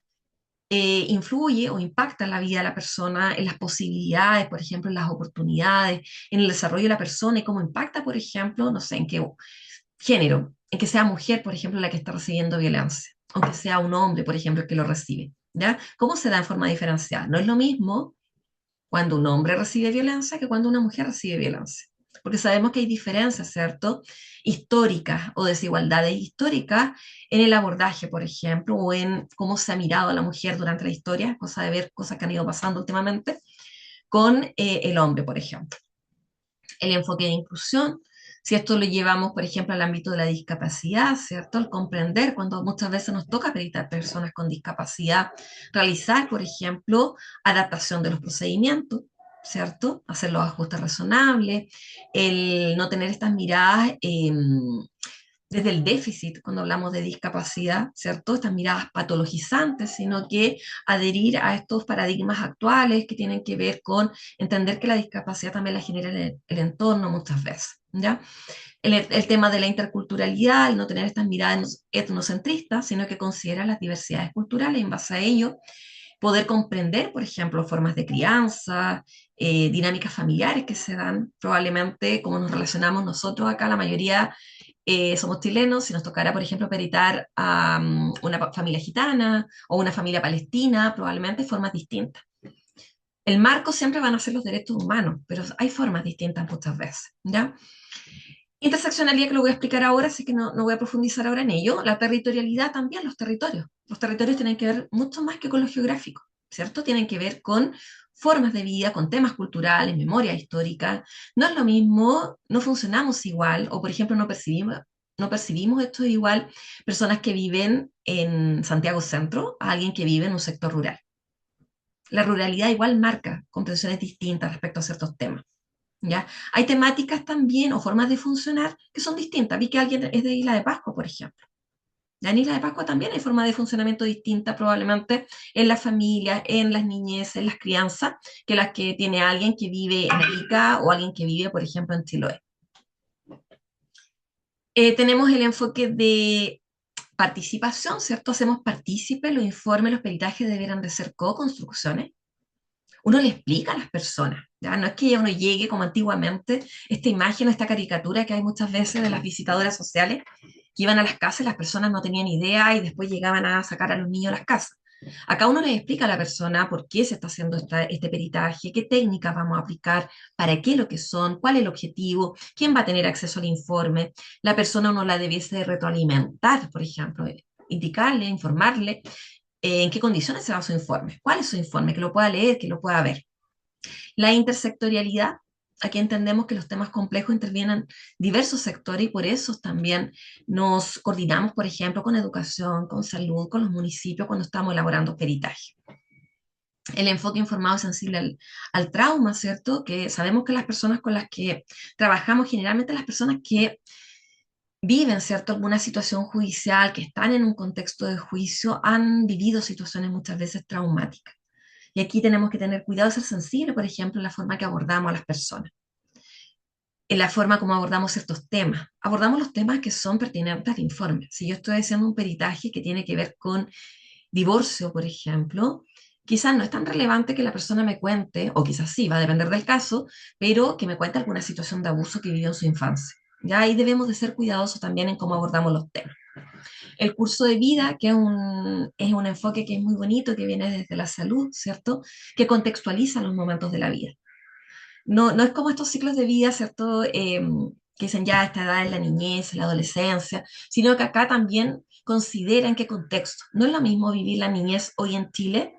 influye o impacta en la vida de la persona, en las posibilidades, por ejemplo, en las oportunidades, en el desarrollo de la persona y cómo impacta, por ejemplo, no sé, en qué género, en que sea mujer, por ejemplo, la que está recibiendo violencia, o que sea un hombre, por ejemplo, el que lo recibe. ¿Ya? ¿Cómo se da en forma diferenciada? No es lo mismo cuando un hombre recibe violencia que cuando una mujer recibe violencia. Porque sabemos que hay diferencias, ¿cierto? Históricas o desigualdades históricas en el abordaje, por ejemplo, o en cómo se ha mirado a la mujer durante la historia, cosa de ver cosas que han ido pasando últimamente, con el hombre, por ejemplo. El enfoque de inclusión, si esto lo llevamos, por ejemplo, al ámbito de la discapacidad, ¿cierto? El comprender cuando muchas veces nos toca acreditar personas con discapacidad, realizar, por ejemplo, adaptación de los procedimientos, ¿cierto? Hacer los ajustes razonables, el no tener estas miradas desde el déficit, cuando hablamos de discapacidad, ¿cierto? Estas miradas patologizantes, sino que adherir a estos paradigmas actuales que tienen que ver con entender que la discapacidad también la genera el entorno muchas veces, ¿ya? El tema de la interculturalidad, el no tener estas miradas etnocentristas, sino que considera las diversidades culturales y en base a ello poder comprender, por ejemplo, formas de crianza, dinámicas familiares que se dan, probablemente como nos relacionamos nosotros acá, la mayoría somos chilenos, si nos tocara, por ejemplo, peritar a una familia gitana o una familia palestina, probablemente formas distintas. El marco siempre van a ser los derechos humanos, pero hay formas distintas muchas veces, ¿ya? Interseccionalidad que lo voy a explicar ahora, así que no voy a profundizar ahora en ello. La territorialidad también, los territorios. Los territorios tienen que ver mucho más que con lo geográfico, ¿cierto? Tienen que ver con formas de vida, con temas culturales, memoria histórica. No es lo mismo, no funcionamos igual, o por ejemplo no percibimos esto igual personas que viven en Santiago Centro a alguien que vive en un sector rural. La ruralidad igual marca comprensiones distintas respecto a ciertos temas. ¿Ya? Hay temáticas también o formas de funcionar que son distintas. Vi que alguien es de Isla de Pascua, por ejemplo. Ya en Isla de Pascua también hay formas de funcionamiento distintas probablemente en las familias, en las niñez, en las crianzas, que las que tiene alguien que vive en Arica o alguien que vive, por ejemplo, en Chiloé. Tenemos el enfoque de participación, ¿cierto? Hacemos partícipes, los informes, los peritajes deberán de ser co-construcciones. Uno le explica a las personas, ¿ya? No es que ya uno llegue como antiguamente, esta imagen, esta caricatura que hay muchas veces de las visitadoras sociales que iban a las casas y las personas no tenían idea y después llegaban a sacar a los niños a las casas. Acá uno le explica a la persona por qué se está haciendo este peritaje, qué técnicas vamos a aplicar, para qué lo que son, cuál es el objetivo, quién va a tener acceso al informe. La persona uno la debiese retroalimentar, por ejemplo, indicarle, informarle en qué condiciones se va su informe, cuál es su informe, que lo pueda leer, que lo pueda ver. La intersectorialidad, aquí entendemos que los temas complejos intervienen diversos sectores y por eso también nos coordinamos, por ejemplo, con educación, con salud, con los municipios cuando estamos elaborando peritaje. El enfoque informado y sensible al trauma, ¿cierto? Que sabemos que las personas con las que trabajamos, generalmente las personas que viven, ¿cierto?, alguna situación judicial, que están en un contexto de juicio, han vivido situaciones muchas veces traumáticas. Y aquí tenemos que tener cuidado, ser sensible, por ejemplo, en la forma que abordamos a las personas, en la forma como abordamos ciertos temas. Abordamos los temas que son pertinentes al informe. Si yo estoy haciendo un peritaje que tiene que ver con divorcio, por ejemplo, quizás no es tan relevante que la persona me cuente, o quizás sí, va a depender del caso, pero que me cuente alguna situación de abuso que vivió en su infancia. Ya ahí debemos de ser cuidadosos también en cómo abordamos los temas. El curso de vida, que es un enfoque que es muy bonito, que viene desde la salud, ¿cierto? Que contextualiza los momentos de la vida. No, no es como estos ciclos de vida, ¿cierto? Que dicen ya esta edad es la niñez, la adolescencia, sino que acá también consideran qué contexto. No es lo mismo vivir la niñez hoy en Chile.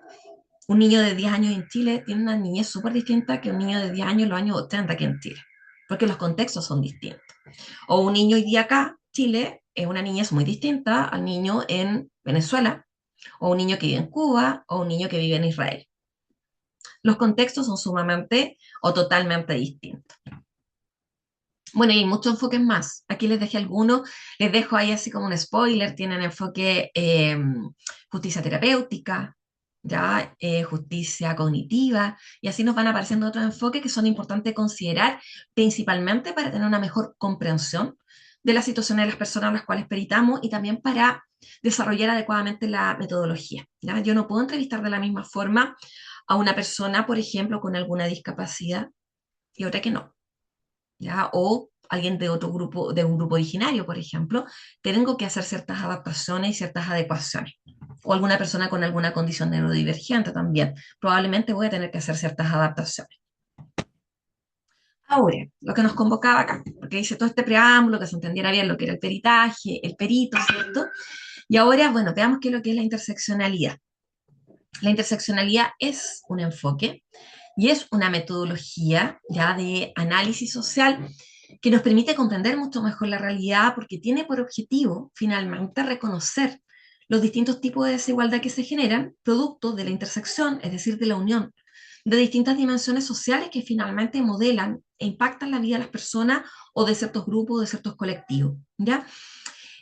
Un niño de 10 años en Chile tiene una niñez súper distinta que un niño de 10 años en los años 80 aquí en Chile, porque los contextos son distintos. O un niño hoy día acá, Chile, es una niñez muy distinta al niño en Venezuela, o un niño que vive en Cuba, o un niño que vive en Israel. Los contextos son sumamente o totalmente distintos. Bueno, y hay muchos enfoques más. Aquí les dejé algunos, les dejo ahí así como un spoiler, tienen enfoque justicia terapéutica, ya justicia cognitiva, y así nos van apareciendo otros enfoques que son importantes considerar, principalmente para tener una mejor comprensión de las situaciones de las personas a las cuales peritamos y también para desarrollar adecuadamente la metodología. ¿Ya? Yo no puedo entrevistar de la misma forma a una persona, por ejemplo, con alguna discapacidad y otra que no. ¿Ya? O alguien de otro grupo, de un grupo originario, por ejemplo, tengo que hacer ciertas adaptaciones y ciertas adecuaciones. O alguna persona con alguna condición neurodivergente también. Probablemente voy a tener que hacer ciertas adaptaciones. Ahora, lo que nos convocaba acá, porque hice todo este preámbulo, que se entendiera bien lo que era el peritaje, el perito, ¿cierto? Y ahora, bueno, veamos qué es lo que es la interseccionalidad. La interseccionalidad es un enfoque y es una metodología ya de análisis social que nos permite comprender mucho mejor la realidad porque tiene por objetivo finalmente reconocer los distintos tipos de desigualdad que se generan producto de la intersección, es decir, de la unión de distintas dimensiones sociales que finalmente modelan e impactan la vida de las personas o de ciertos grupos, de ciertos colectivos, ¿ya?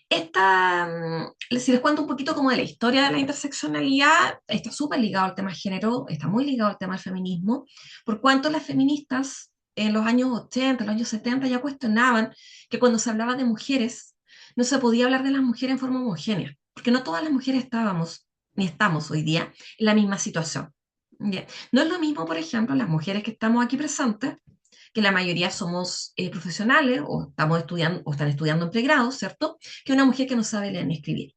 Si les cuento un poquito como de la historia de la interseccionalidad, está súper ligado al tema género, está muy ligado al tema del feminismo, por cuanto las feministas en los años 80, los años 70 ya cuestionaban que cuando se hablaba de mujeres, no se podía hablar de las mujeres en forma homogénea, porque no todas las mujeres estábamos, ni estamos hoy día, en la misma situación. ¿Ya? No es lo mismo, por ejemplo, las mujeres que estamos aquí presentes, que la mayoría somos profesionales o estamos estudiando o están estudiando en pregrado, ¿cierto? Que una mujer que no sabe leer ni escribir.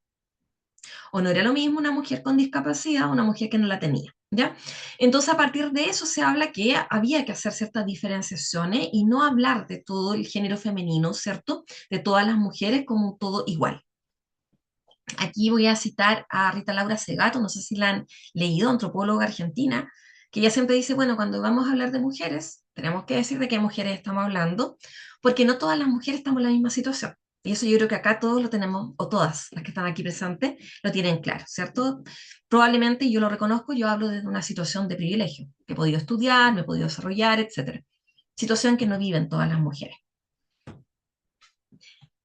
O no era lo mismo una mujer con discapacidad o una mujer que no la tenía, ¿ya? Entonces, a partir de eso se habla que había que hacer ciertas diferenciaciones y no hablar de todo el género femenino, ¿cierto? De todas las mujeres como un todo igual. Aquí voy a citar a Rita Laura Segato, no sé si la han leído, antropóloga argentina, que ella siempre dice, bueno, cuando vamos a hablar de mujeres, tenemos que decir de qué mujeres estamos hablando, porque no todas las mujeres estamos en la misma situación. Y eso yo creo que acá todos lo tenemos, o todas las que están aquí presentes, lo tienen claro, ¿cierto? Probablemente yo lo reconozco, yo hablo desde una situación de privilegio, que he podido estudiar, me he podido desarrollar, etcétera. Situación que no viven todas las mujeres.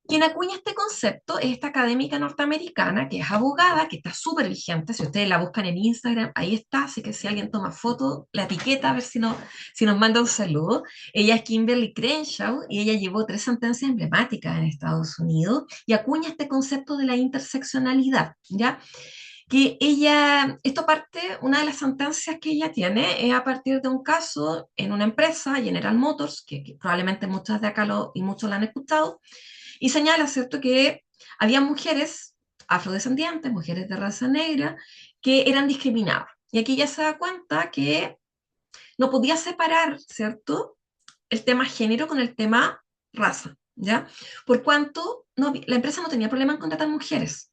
Quien acuña este concepto es esta académica norteamericana que es abogada, que está súper vigente. Si ustedes la buscan en Instagram, ahí está. Así que si alguien toma foto, la etiqueta a ver si, no, si nos manda un saludo. Ella es Kimberly Crenshaw y ella llevó 3 sentencias emblemáticas en Estados Unidos y acuña este concepto de la interseccionalidad, ¿ya? Que ella, esto parte, una de las sentencias que ella tiene es a partir de un caso en una empresa, General Motors, que probablemente muchas de acá y muchos la han escuchado, y señala, ¿cierto?, que había mujeres afrodescendientes, mujeres de raza negra, que eran discriminadas. Y aquí ya se da cuenta que no podía separar, ¿cierto?, el tema género con el tema raza, ¿ya? Por cuanto no, la empresa no tenía problema en contratar mujeres,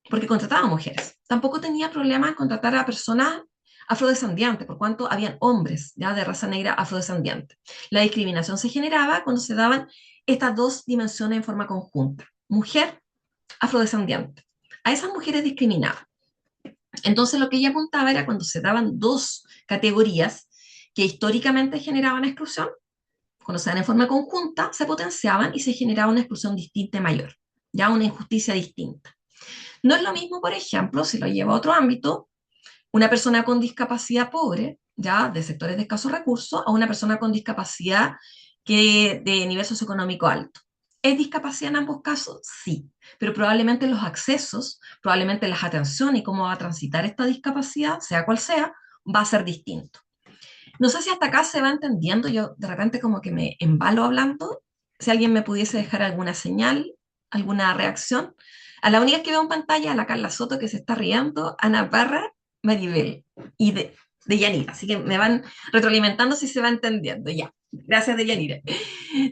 porque contrataba mujeres. Tampoco tenía problema en contratar a personas afrodescendientes, por cuanto habían hombres ya de raza negra afrodescendiente. La discriminación se generaba cuando se daban estas dos dimensiones en forma conjunta, mujer, afrodescendiente. A esas mujeres discriminaban. Entonces lo que ella apuntaba era cuando se daban dos categorías que históricamente generaban exclusión, Cuando se dan en forma conjunta, se potenciaban y se generaba una exclusión distinta y mayor, ya una injusticia distinta. No es lo mismo, por ejemplo, si lo llevo a otro ámbito, una persona con discapacidad pobre, ya de sectores de escasos recursos, a una persona con discapacidad que de nivel socioeconómico alto. ¿Es discapacidad en ambos casos? Sí, pero probablemente los accesos, probablemente las atenciones y cómo va a transitar esta discapacidad, sea cual sea, va a ser distinto. No sé si hasta acá se va entendiendo, yo de repente como que me embalo hablando, si alguien me pudiese dejar alguna señal, alguna reacción. A la única que veo en pantalla, a la Carla Soto que se está riendo, Ana Parra, Maribel y de Yanira, así que me van retroalimentando si se va entendiendo, ya. Gracias, de Yanira.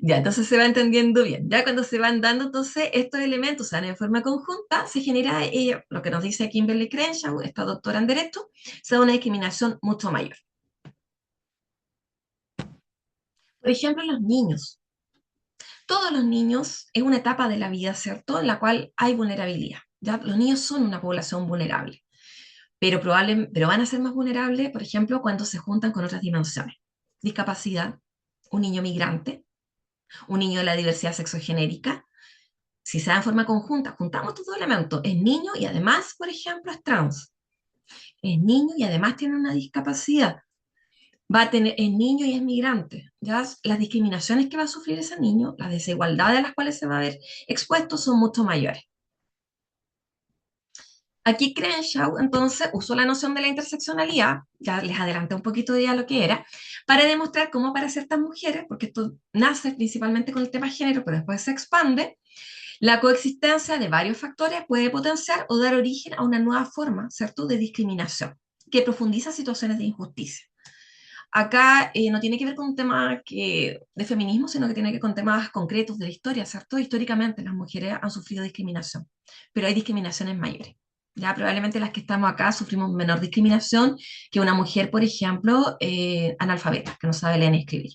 Ya, entonces se va entendiendo bien. Ya cuando se van dando entonces estos elementos, se dan en forma conjunta, se genera lo que nos dice Kimberly Crenshaw, esta doctora en Derecho, se da una discriminación mucho mayor. Por ejemplo, los niños. Todos los niños es una etapa de la vida, ¿cierto?, en la cual hay vulnerabilidad. ¿Ya? Los niños son una población vulnerable, pero van a ser más vulnerables, por ejemplo, cuando se juntan con otras dimensiones. Discapacidad, un niño migrante, un niño de la diversidad sexogenérica. Si se da en forma conjunta, juntamos estos dos elementos. Es niño y además, por ejemplo, es trans. Es niño y además tiene una discapacidad. Va a tener, es niño y es migrante. Ya las discriminaciones que va a sufrir ese niño, las desigualdades a las cuales se va a ver expuesto son mucho mayores. Aquí Crenshaw entonces usó la noción de la interseccionalidad, ya les adelanté un poquito de ya lo que era, para demostrar cómo para ciertas mujeres, porque esto nace principalmente con el tema género, pero después se expande, la coexistencia de varios factores puede potenciar o dar origen a una nueva forma, ¿cierto?, de discriminación, que profundiza situaciones de injusticia. Acá no tiene que ver con un tema de feminismo, sino que tiene que ver con temas concretos de la historia, ¿cierto? Históricamente las mujeres han sufrido discriminación, pero hay discriminaciones mayores. Ya probablemente las que estamos acá sufrimos menor discriminación que una mujer, por ejemplo, analfabeta, que no sabe leer ni escribir.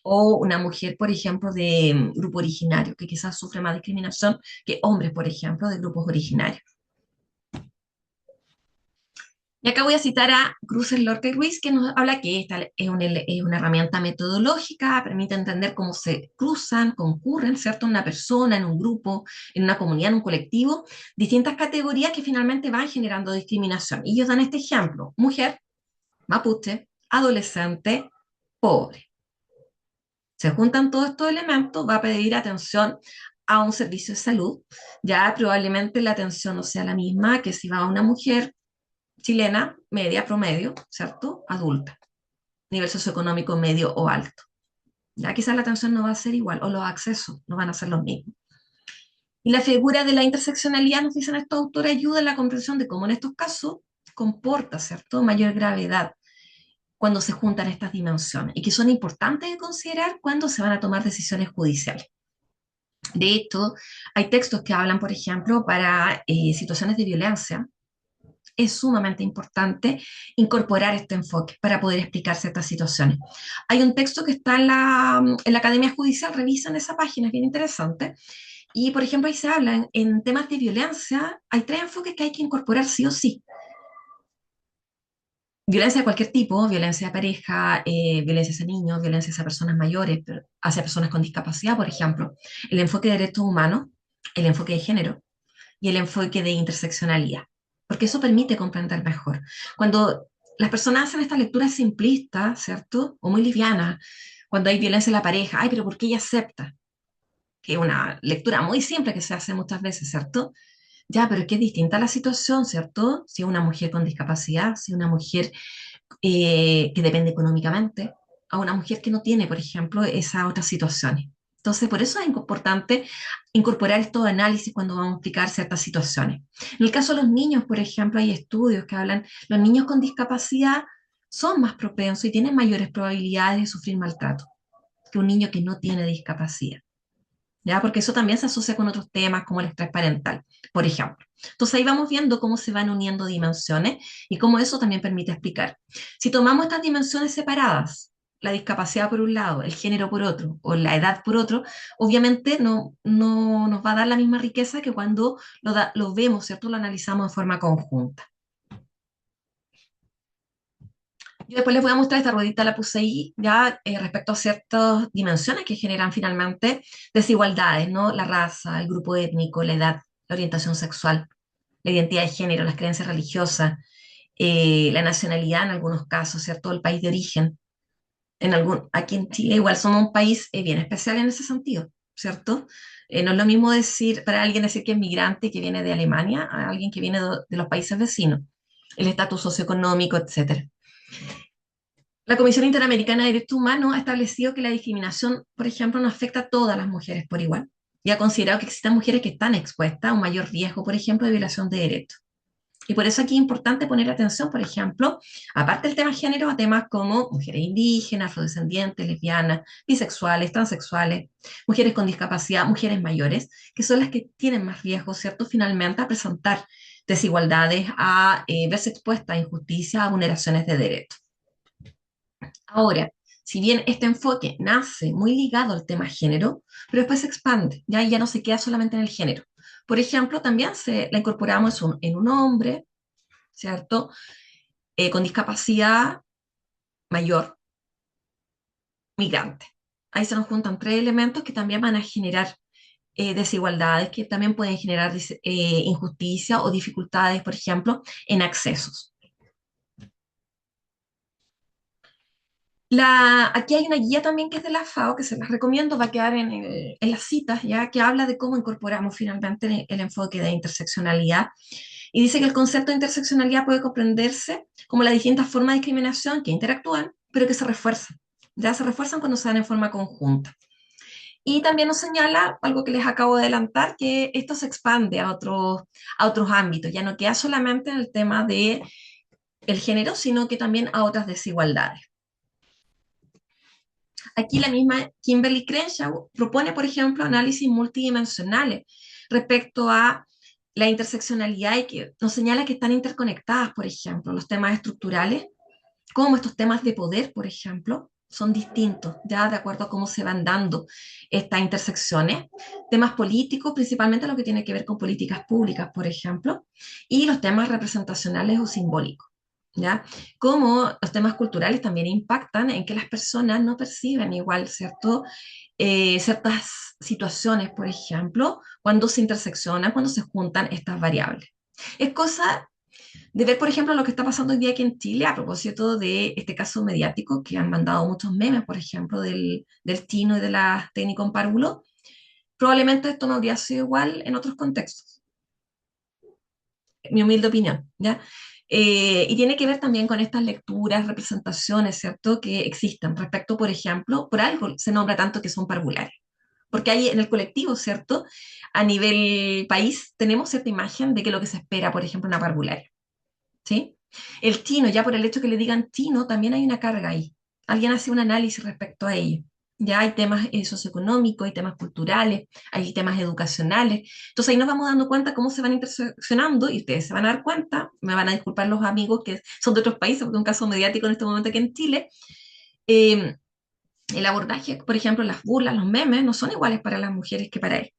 O una mujer, por ejemplo, de grupo originario, que quizás sufre más discriminación que hombres, por ejemplo, de grupos originarios. Y acá voy a citar a Cruces Lorca y Ruiz, que nos habla que esta es una herramienta metodológica, permite entender cómo se cruzan, concurren, ¿cierto?, en una persona, en un grupo, en una comunidad, en un colectivo, distintas categorías que finalmente van generando discriminación. Y ellos dan este ejemplo: mujer, mapuche, adolescente, pobre. Se juntan todos estos elementos, va a pedir atención a un servicio de salud. Ya probablemente la atención no sea la misma que si va a una mujer chilena, media, promedio, ¿cierto? Adulta, nivel socioeconómico medio o alto. Ya quizás la atención no va a ser igual, o los accesos no van a ser los mismos. Y la figura de la interseccionalidad, nos dicen estos autores, ayuda en la comprensión de cómo en estos casos comporta, ¿cierto?, mayor gravedad cuando se juntan estas dimensiones y que son importantes de considerar cuando se van a tomar decisiones judiciales. De hecho, hay textos que hablan, por ejemplo, para situaciones de violencia. Es sumamente importante incorporar este enfoque para poder explicar ciertas situaciones. Hay un texto que está en la Academia Judicial, revisan esa página, es bien interesante, y por ejemplo ahí se hablan en temas de violencia, hay tres enfoques que hay que incorporar sí o sí. Violencia de cualquier tipo, violencia de pareja, violencia hacia niños, violencia hacia personas mayores, hacia personas con discapacidad, por ejemplo, el enfoque de derechos humanos, el enfoque de género y el enfoque de interseccionalidad, porque eso permite comprender mejor. Cuando las personas hacen esta lectura simplista, ¿cierto? O muy liviana, cuando hay violencia en la pareja, ay, pero ¿por qué ella acepta? Que es una lectura muy simple que se hace muchas veces, ¿cierto? Ya, pero es que es distinta la situación, ¿cierto? Si una mujer con discapacidad, si una mujer que depende económicamente, a una mujer que no tiene, por ejemplo, esas otras situaciones. Entonces, por eso es importante incorporar estos análisis cuando vamos a explicar ciertas situaciones. En el caso de los niños, por ejemplo, hay estudios que hablan, los niños con discapacidad son más propensos y tienen mayores probabilidades de sufrir maltrato que un niño que no tiene discapacidad. ¿Ya? Porque eso también se asocia con otros temas como el estrés parental, por ejemplo. Entonces ahí vamos viendo cómo se van uniendo dimensiones y cómo eso también permite explicar. Si tomamos estas dimensiones separadas, la discapacidad por un lado, el género por otro, o la edad por otro, obviamente no nos va a dar la misma riqueza que cuando lo vemos, ¿cierto? Lo analizamos de forma conjunta. Yo después les voy a mostrar esta ruedita, la puse ahí, ya respecto a ciertas dimensiones que generan finalmente desigualdades, ¿no? La raza, el grupo étnico, la edad, la orientación sexual, la identidad de género, las creencias religiosas, la nacionalidad en algunos casos, ¿cierto? El país de origen. Aquí en Chile igual somos un país bien especial en ese sentido, ¿cierto? No es lo mismo decir, para alguien decir que es migrante que viene de Alemania a alguien que viene de los países vecinos, el estatus socioeconómico, etcétera. La Comisión Interamericana de Derechos Humanos ha establecido que la discriminación, por ejemplo, no afecta a todas las mujeres por igual y ha considerado que existen mujeres que están expuestas a un mayor riesgo, por ejemplo, de violación de derechos. Y por eso aquí es importante poner atención, por ejemplo, aparte del tema género, a temas como mujeres indígenas, afrodescendientes, lesbianas, bisexuales, transexuales, mujeres con discapacidad, mujeres mayores, que son las que tienen más riesgo, ¿cierto? Finalmente, a presentar desigualdades, a verse expuestas a injusticias, a vulneraciones de derechos. Ahora, si bien este enfoque nace muy ligado al tema género, pero después se expande, ya no se queda solamente en el género. Por ejemplo, también la incorporamos en un hombre, ¿cierto? Con discapacidad mayor, migrante. Ahí se nos juntan tres elementos que también van a generar desigualdades, que también pueden generar injusticia o dificultades, por ejemplo, en accesos. Aquí hay una guía también que es de la FAO, que se las recomiendo, va a quedar en las citas, ya que habla de cómo incorporamos finalmente el enfoque de interseccionalidad. Y dice que el concepto de interseccionalidad puede comprenderse como las distintas formas de discriminación que interactúan, pero que se refuerzan. Ya se refuerzan cuando se dan en forma conjunta. Y también nos señala algo que les acabo de adelantar, que esto se expande a otros ámbitos, ya no queda solamente en el tema de el género, sino que también a otras desigualdades. Aquí la misma Kimberly Crenshaw propone, por ejemplo, análisis multidimensionales respecto a la interseccionalidad y que nos señala que están interconectadas, por ejemplo, los temas estructurales, como estos temas de poder, por ejemplo, son distintos, ya de acuerdo a cómo se van dando estas intersecciones. Temas políticos, principalmente lo que tiene que ver con políticas públicas, por ejemplo, y los temas representacionales o simbólicos. ¿Ya? Como los temas culturales también impactan en que las personas no perciben igual, ¿cierto? Ciertas situaciones, por ejemplo, cuando se interseccionan, cuando se juntan estas variables. Es cosa de ver, por ejemplo, lo que está pasando hoy día aquí en Chile a propósito de este caso mediático que han mandado muchos memes, por ejemplo, del chino y de la técnica en párvulo. Probablemente esto no habría sido igual en otros contextos, mi humilde opinión, ¿ya? Y tiene que ver también con estas lecturas, representaciones, ¿cierto?, que existen respecto, por ejemplo, por algo se nombra tanto que son parvulares. Porque hay en el colectivo, ¿cierto? A nivel país tenemos cierta imagen de que lo que se espera, por ejemplo, una parvularia. ¿Sí? El chino, ya por el hecho que le digan chino, también hay una carga ahí. Alguien hace un análisis respecto a ello. Ya hay temas socioeconómicos, hay temas culturales, hay temas educacionales. Entonces ahí nos vamos dando cuenta cómo se van interseccionando y ustedes se van a dar cuenta, me van a disculpar los amigos que son de otros países, porque es un caso mediático en este momento aquí en Chile. eh, el abordaje, por ejemplo, las burlas, los memes, no son iguales para las mujeres que para él.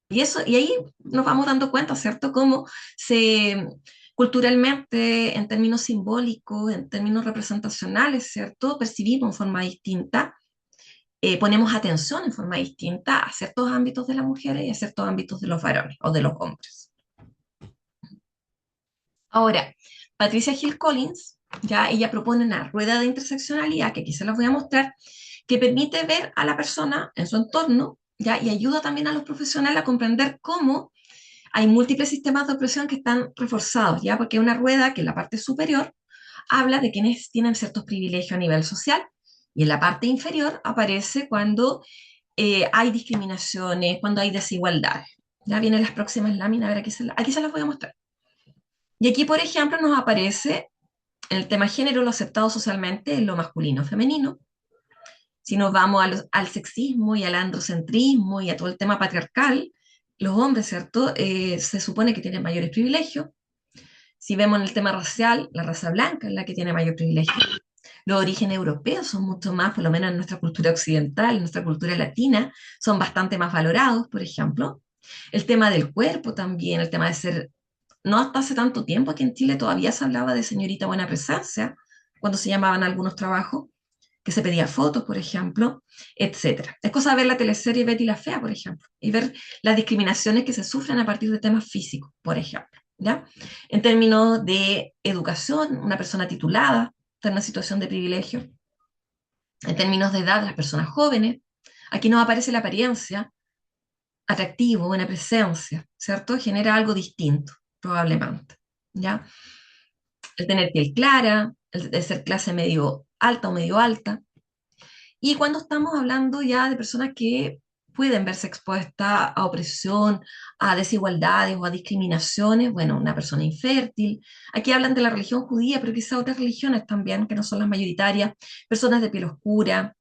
Y ahí nos vamos dando cuenta, ¿cierto? Cómo se culturalmente, en términos simbólicos, en términos representacionales, ¿cierto? Percibimos en forma distinta, ponemos atención en forma distinta a ciertos ámbitos de las mujeres y a ciertos ámbitos de los varones o de los hombres. Ahora, Patricia Hill Collins, ya ella propone una rueda de interseccionalidad, que aquí se las voy a mostrar, que permite ver a la persona en su entorno, ya, y ayuda también a los profesionales a comprender cómo hay múltiples sistemas de opresión que están reforzados, ¿ya? Porque una rueda que en la parte superior habla de quienes tienen ciertos privilegios a nivel social y en la parte inferior aparece cuando hay discriminaciones, cuando hay desigualdades. Ya vienen las próximas láminas, a ver, aquí se las voy a mostrar. Y aquí, por ejemplo, nos aparece en el tema género, lo aceptado socialmente es lo masculino femenino. Si nos vamos al sexismo y al androcentrismo y a todo el tema patriarcal, los hombres, ¿cierto? Se supone que tienen mayores privilegios. Si vemos en el tema racial, la raza blanca es la que tiene mayor privilegio. Los orígenes europeos son mucho más, por lo menos en nuestra cultura occidental, en nuestra cultura latina, son bastante más valorados, por ejemplo. El tema del cuerpo también, el tema de ser no hasta hace tanto tiempo aquí en Chile todavía se hablaba de señorita buena presencia, cuando se llamaban algunos trabajos, que se pedía fotos, por ejemplo, etcétera. Es cosa de ver la teleserie Betty la Fea, por ejemplo, y ver las discriminaciones que se sufren a partir de temas físicos, por ejemplo, ¿ya? En términos de educación, una persona titulada está en una situación de privilegio. En términos de edad, las personas jóvenes, aquí no aparece la apariencia, atractivo, buena presencia, ¿cierto? Genera algo distinto, probablemente, ¿ya? El tener piel clara, el de ser clase medio alta o medio alta. Y cuando estamos hablando ya de personas que pueden verse expuestas a opresión, a desigualdades o a discriminaciones, bueno, una persona infértil. Aquí hablan de la religión judía, pero quizá otras religiones también, que no son las mayoritarias, personas de piel oscura,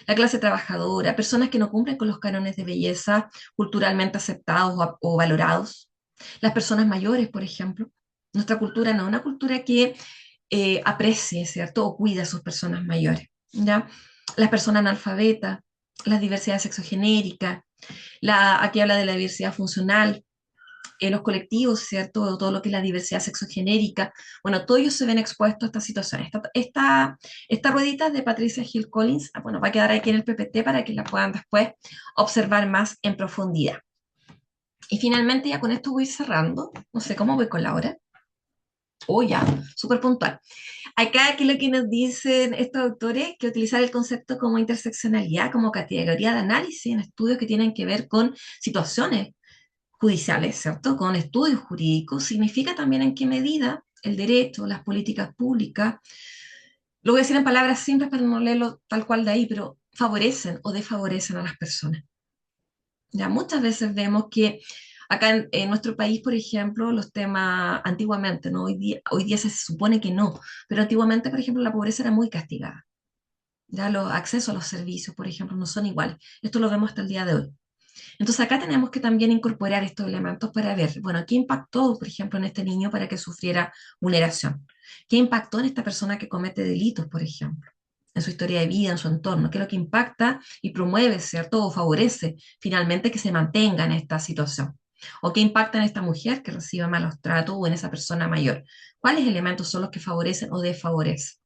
la clase trabajadora, personas que no cumplen con los cánones de belleza culturalmente aceptados o valorados, las personas mayores, por ejemplo. Nuestra cultura no es una cultura que aprecie, ¿cierto? O cuida a sus personas mayores, ¿ya? Las personas analfabetas, la diversidad sexogenérica, aquí habla de la diversidad funcional, los colectivos, ¿cierto? Todo lo que es la diversidad sexogenérica. Bueno, todos ellos se ven expuestos a esta situación. Esta ruedita de Patricia Hill Collins, bueno, va a quedar aquí en el PPT para que la puedan después observar más en profundidad. Y finalmente, ya con esto voy cerrando. No sé cómo voy con la hora. Oh, ya, súper puntual. Acá, ¿qué es lo que nos dicen estos autores? Que utilizar el concepto como interseccionalidad, como categoría de análisis en estudios que tienen que ver con situaciones judiciales, ¿cierto? Con estudios jurídicos, significa también en qué medida el derecho, las políticas públicas, lo voy a decir en palabras simples para no leerlo tal cual de ahí, pero favorecen o desfavorecen a las personas. Ya muchas veces vemos que acá en nuestro país, por ejemplo, los temas antiguamente, ¿no? Hoy día se supone que no, pero antiguamente, por ejemplo, la pobreza era muy castigada. Ya los accesos a los servicios, por ejemplo, no son iguales. Esto lo vemos hasta el día de hoy. Entonces acá tenemos que también incorporar estos elementos para ver, bueno, ¿qué impactó, por ejemplo, en este niño para que sufriera vulneración? ¿Qué impactó en esta persona que comete delitos, por ejemplo? En su historia de vida, en su entorno, qué es lo que impacta y promueve, ¿cierto? O favorece finalmente que se mantenga en esta situación. ¿O qué impacta en esta mujer que recibe malos tratos o en esa persona mayor? ¿Cuáles elementos son los que favorecen o desfavorecen?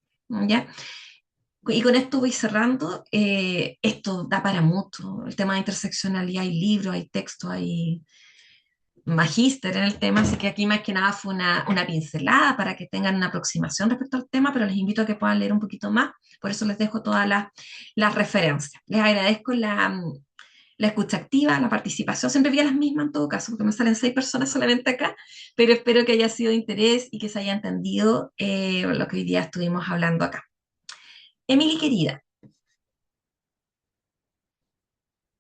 ¿Ya? Y con esto voy cerrando. Esto da para mucho. El tema de interseccionalidad, hay libros, hay textos, hay magíster en el tema, así que aquí más que nada fue una pincelada para que tengan una aproximación respecto al tema, pero les invito a que puedan leer un poquito más, por eso les dejo todas las referencias. Les agradezco la escucha activa, la participación, siempre vi a las mismas en todo caso, porque me salen 6 personas solamente acá, pero espero que haya sido de interés y que se haya entendido lo que hoy día estuvimos hablando acá. Emily, querida,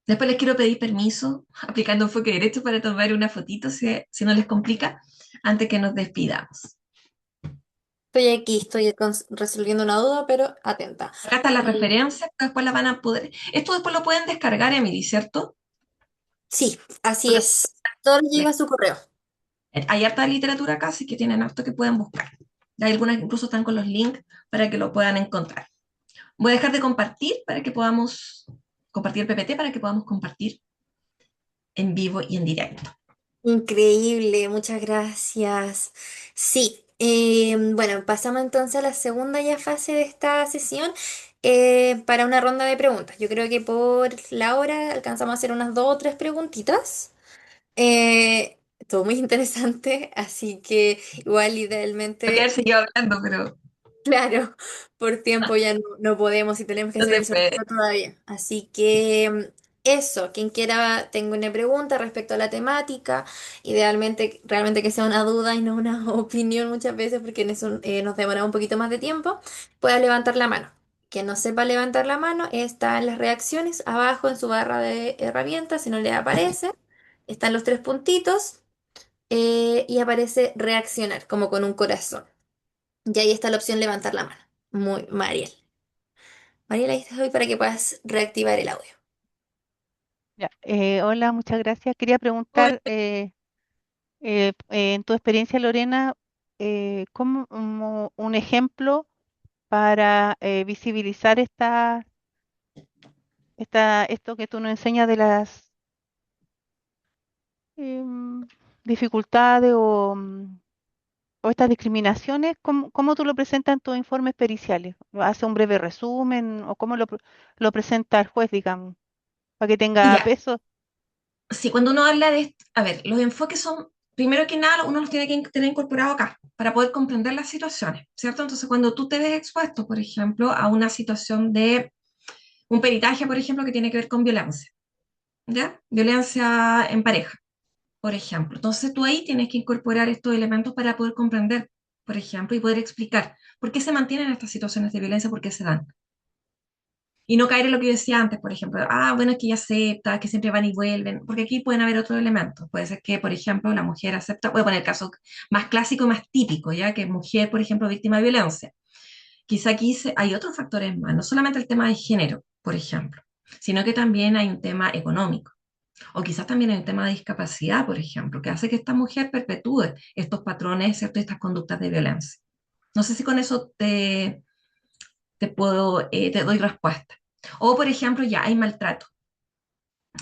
después les quiero pedir permiso, aplicando enfoque derecho, para tomar una fotito, si no les complica, antes que nos despidamos. Estoy aquí, estoy resolviendo una duda, pero atenta. Acá están las Eh, referencias, que después las van a poder. Esto después lo pueden descargar, Emily, ¿cierto? sí, así es. Todo les llega a su correo. Hay harta literatura acá, así que tienen harto que pueden buscar. Hay algunas que incluso están con los links para que lo puedan encontrar. Voy a dejar de compartir para que podamos compartir el PPT para que podamos compartir en vivo y en directo. Increíble, muchas gracias. Sí, bueno, pasamos entonces a la segunda ya fase de esta sesión para una ronda de preguntas. Yo creo que por la hora alcanzamos a hacer unas dos o tres preguntitas. Todo muy interesante, así que igual Podría haber idealmente, seguido hablando, pero claro, por tiempo ya no podemos y tenemos que no hacer se el puede. sorteo todavía. Así que eso, quien quiera, tengo una pregunta respecto a la temática, idealmente realmente que sea una duda y no una opinión muchas veces porque en eso nos demora un poquito más de tiempo, pueda levantar la mano. Quien no sepa levantar la mano está en las reacciones abajo en su barra de herramientas, si no le aparece, están los tres puntitos y aparece reaccionar, como con un corazón. Y ahí está la opción levantar la mano. Muy, Mariel. Mariel, ahí estoy para que puedas reactivar el audio. Ya, hola, muchas gracias. Quería preguntar, en tu experiencia, Lorena, como un ejemplo para visibilizar esto que tú nos enseñas de las em, dificultades o o estas discriminaciones, ¿cómo tú lo presentas en tus informes periciales? ¿Hace un breve resumen o cómo lo presenta el juez, digamos, para que tenga Ya, peso? sí, cuando uno habla de, a ver, los enfoques son, primero que nada, uno los tiene que tener incorporado acá para poder comprender las situaciones, ¿cierto? Entonces, cuando tú te ves expuesto, por ejemplo, a una situación de un peritaje, por ejemplo, que tiene que ver con violencia, ¿ya? Violencia en pareja, por ejemplo. Entonces, tú ahí tienes que incorporar estos elementos para poder comprender, por ejemplo, y poder explicar por qué se mantienen estas situaciones de violencia, por qué se dan. Y no caer en lo que yo decía antes, por ejemplo, bueno, es que ella acepta, que siempre van y vuelven, porque aquí pueden haber otros elementos. Puede ser que, por ejemplo, la mujer acepta, voy a poner el caso más clásico y más típico, ya que mujer, por ejemplo, víctima de violencia. Quizá aquí hay otros factores más, no solamente el tema de género, por ejemplo, sino que también hay un tema económico. O quizás también hay un tema de discapacidad, por ejemplo, que hace que esta mujer perpetúe estos patrones, ¿cierto? Estas conductas de violencia. No sé si con eso te doy respuesta. O, por ejemplo, ya hay maltrato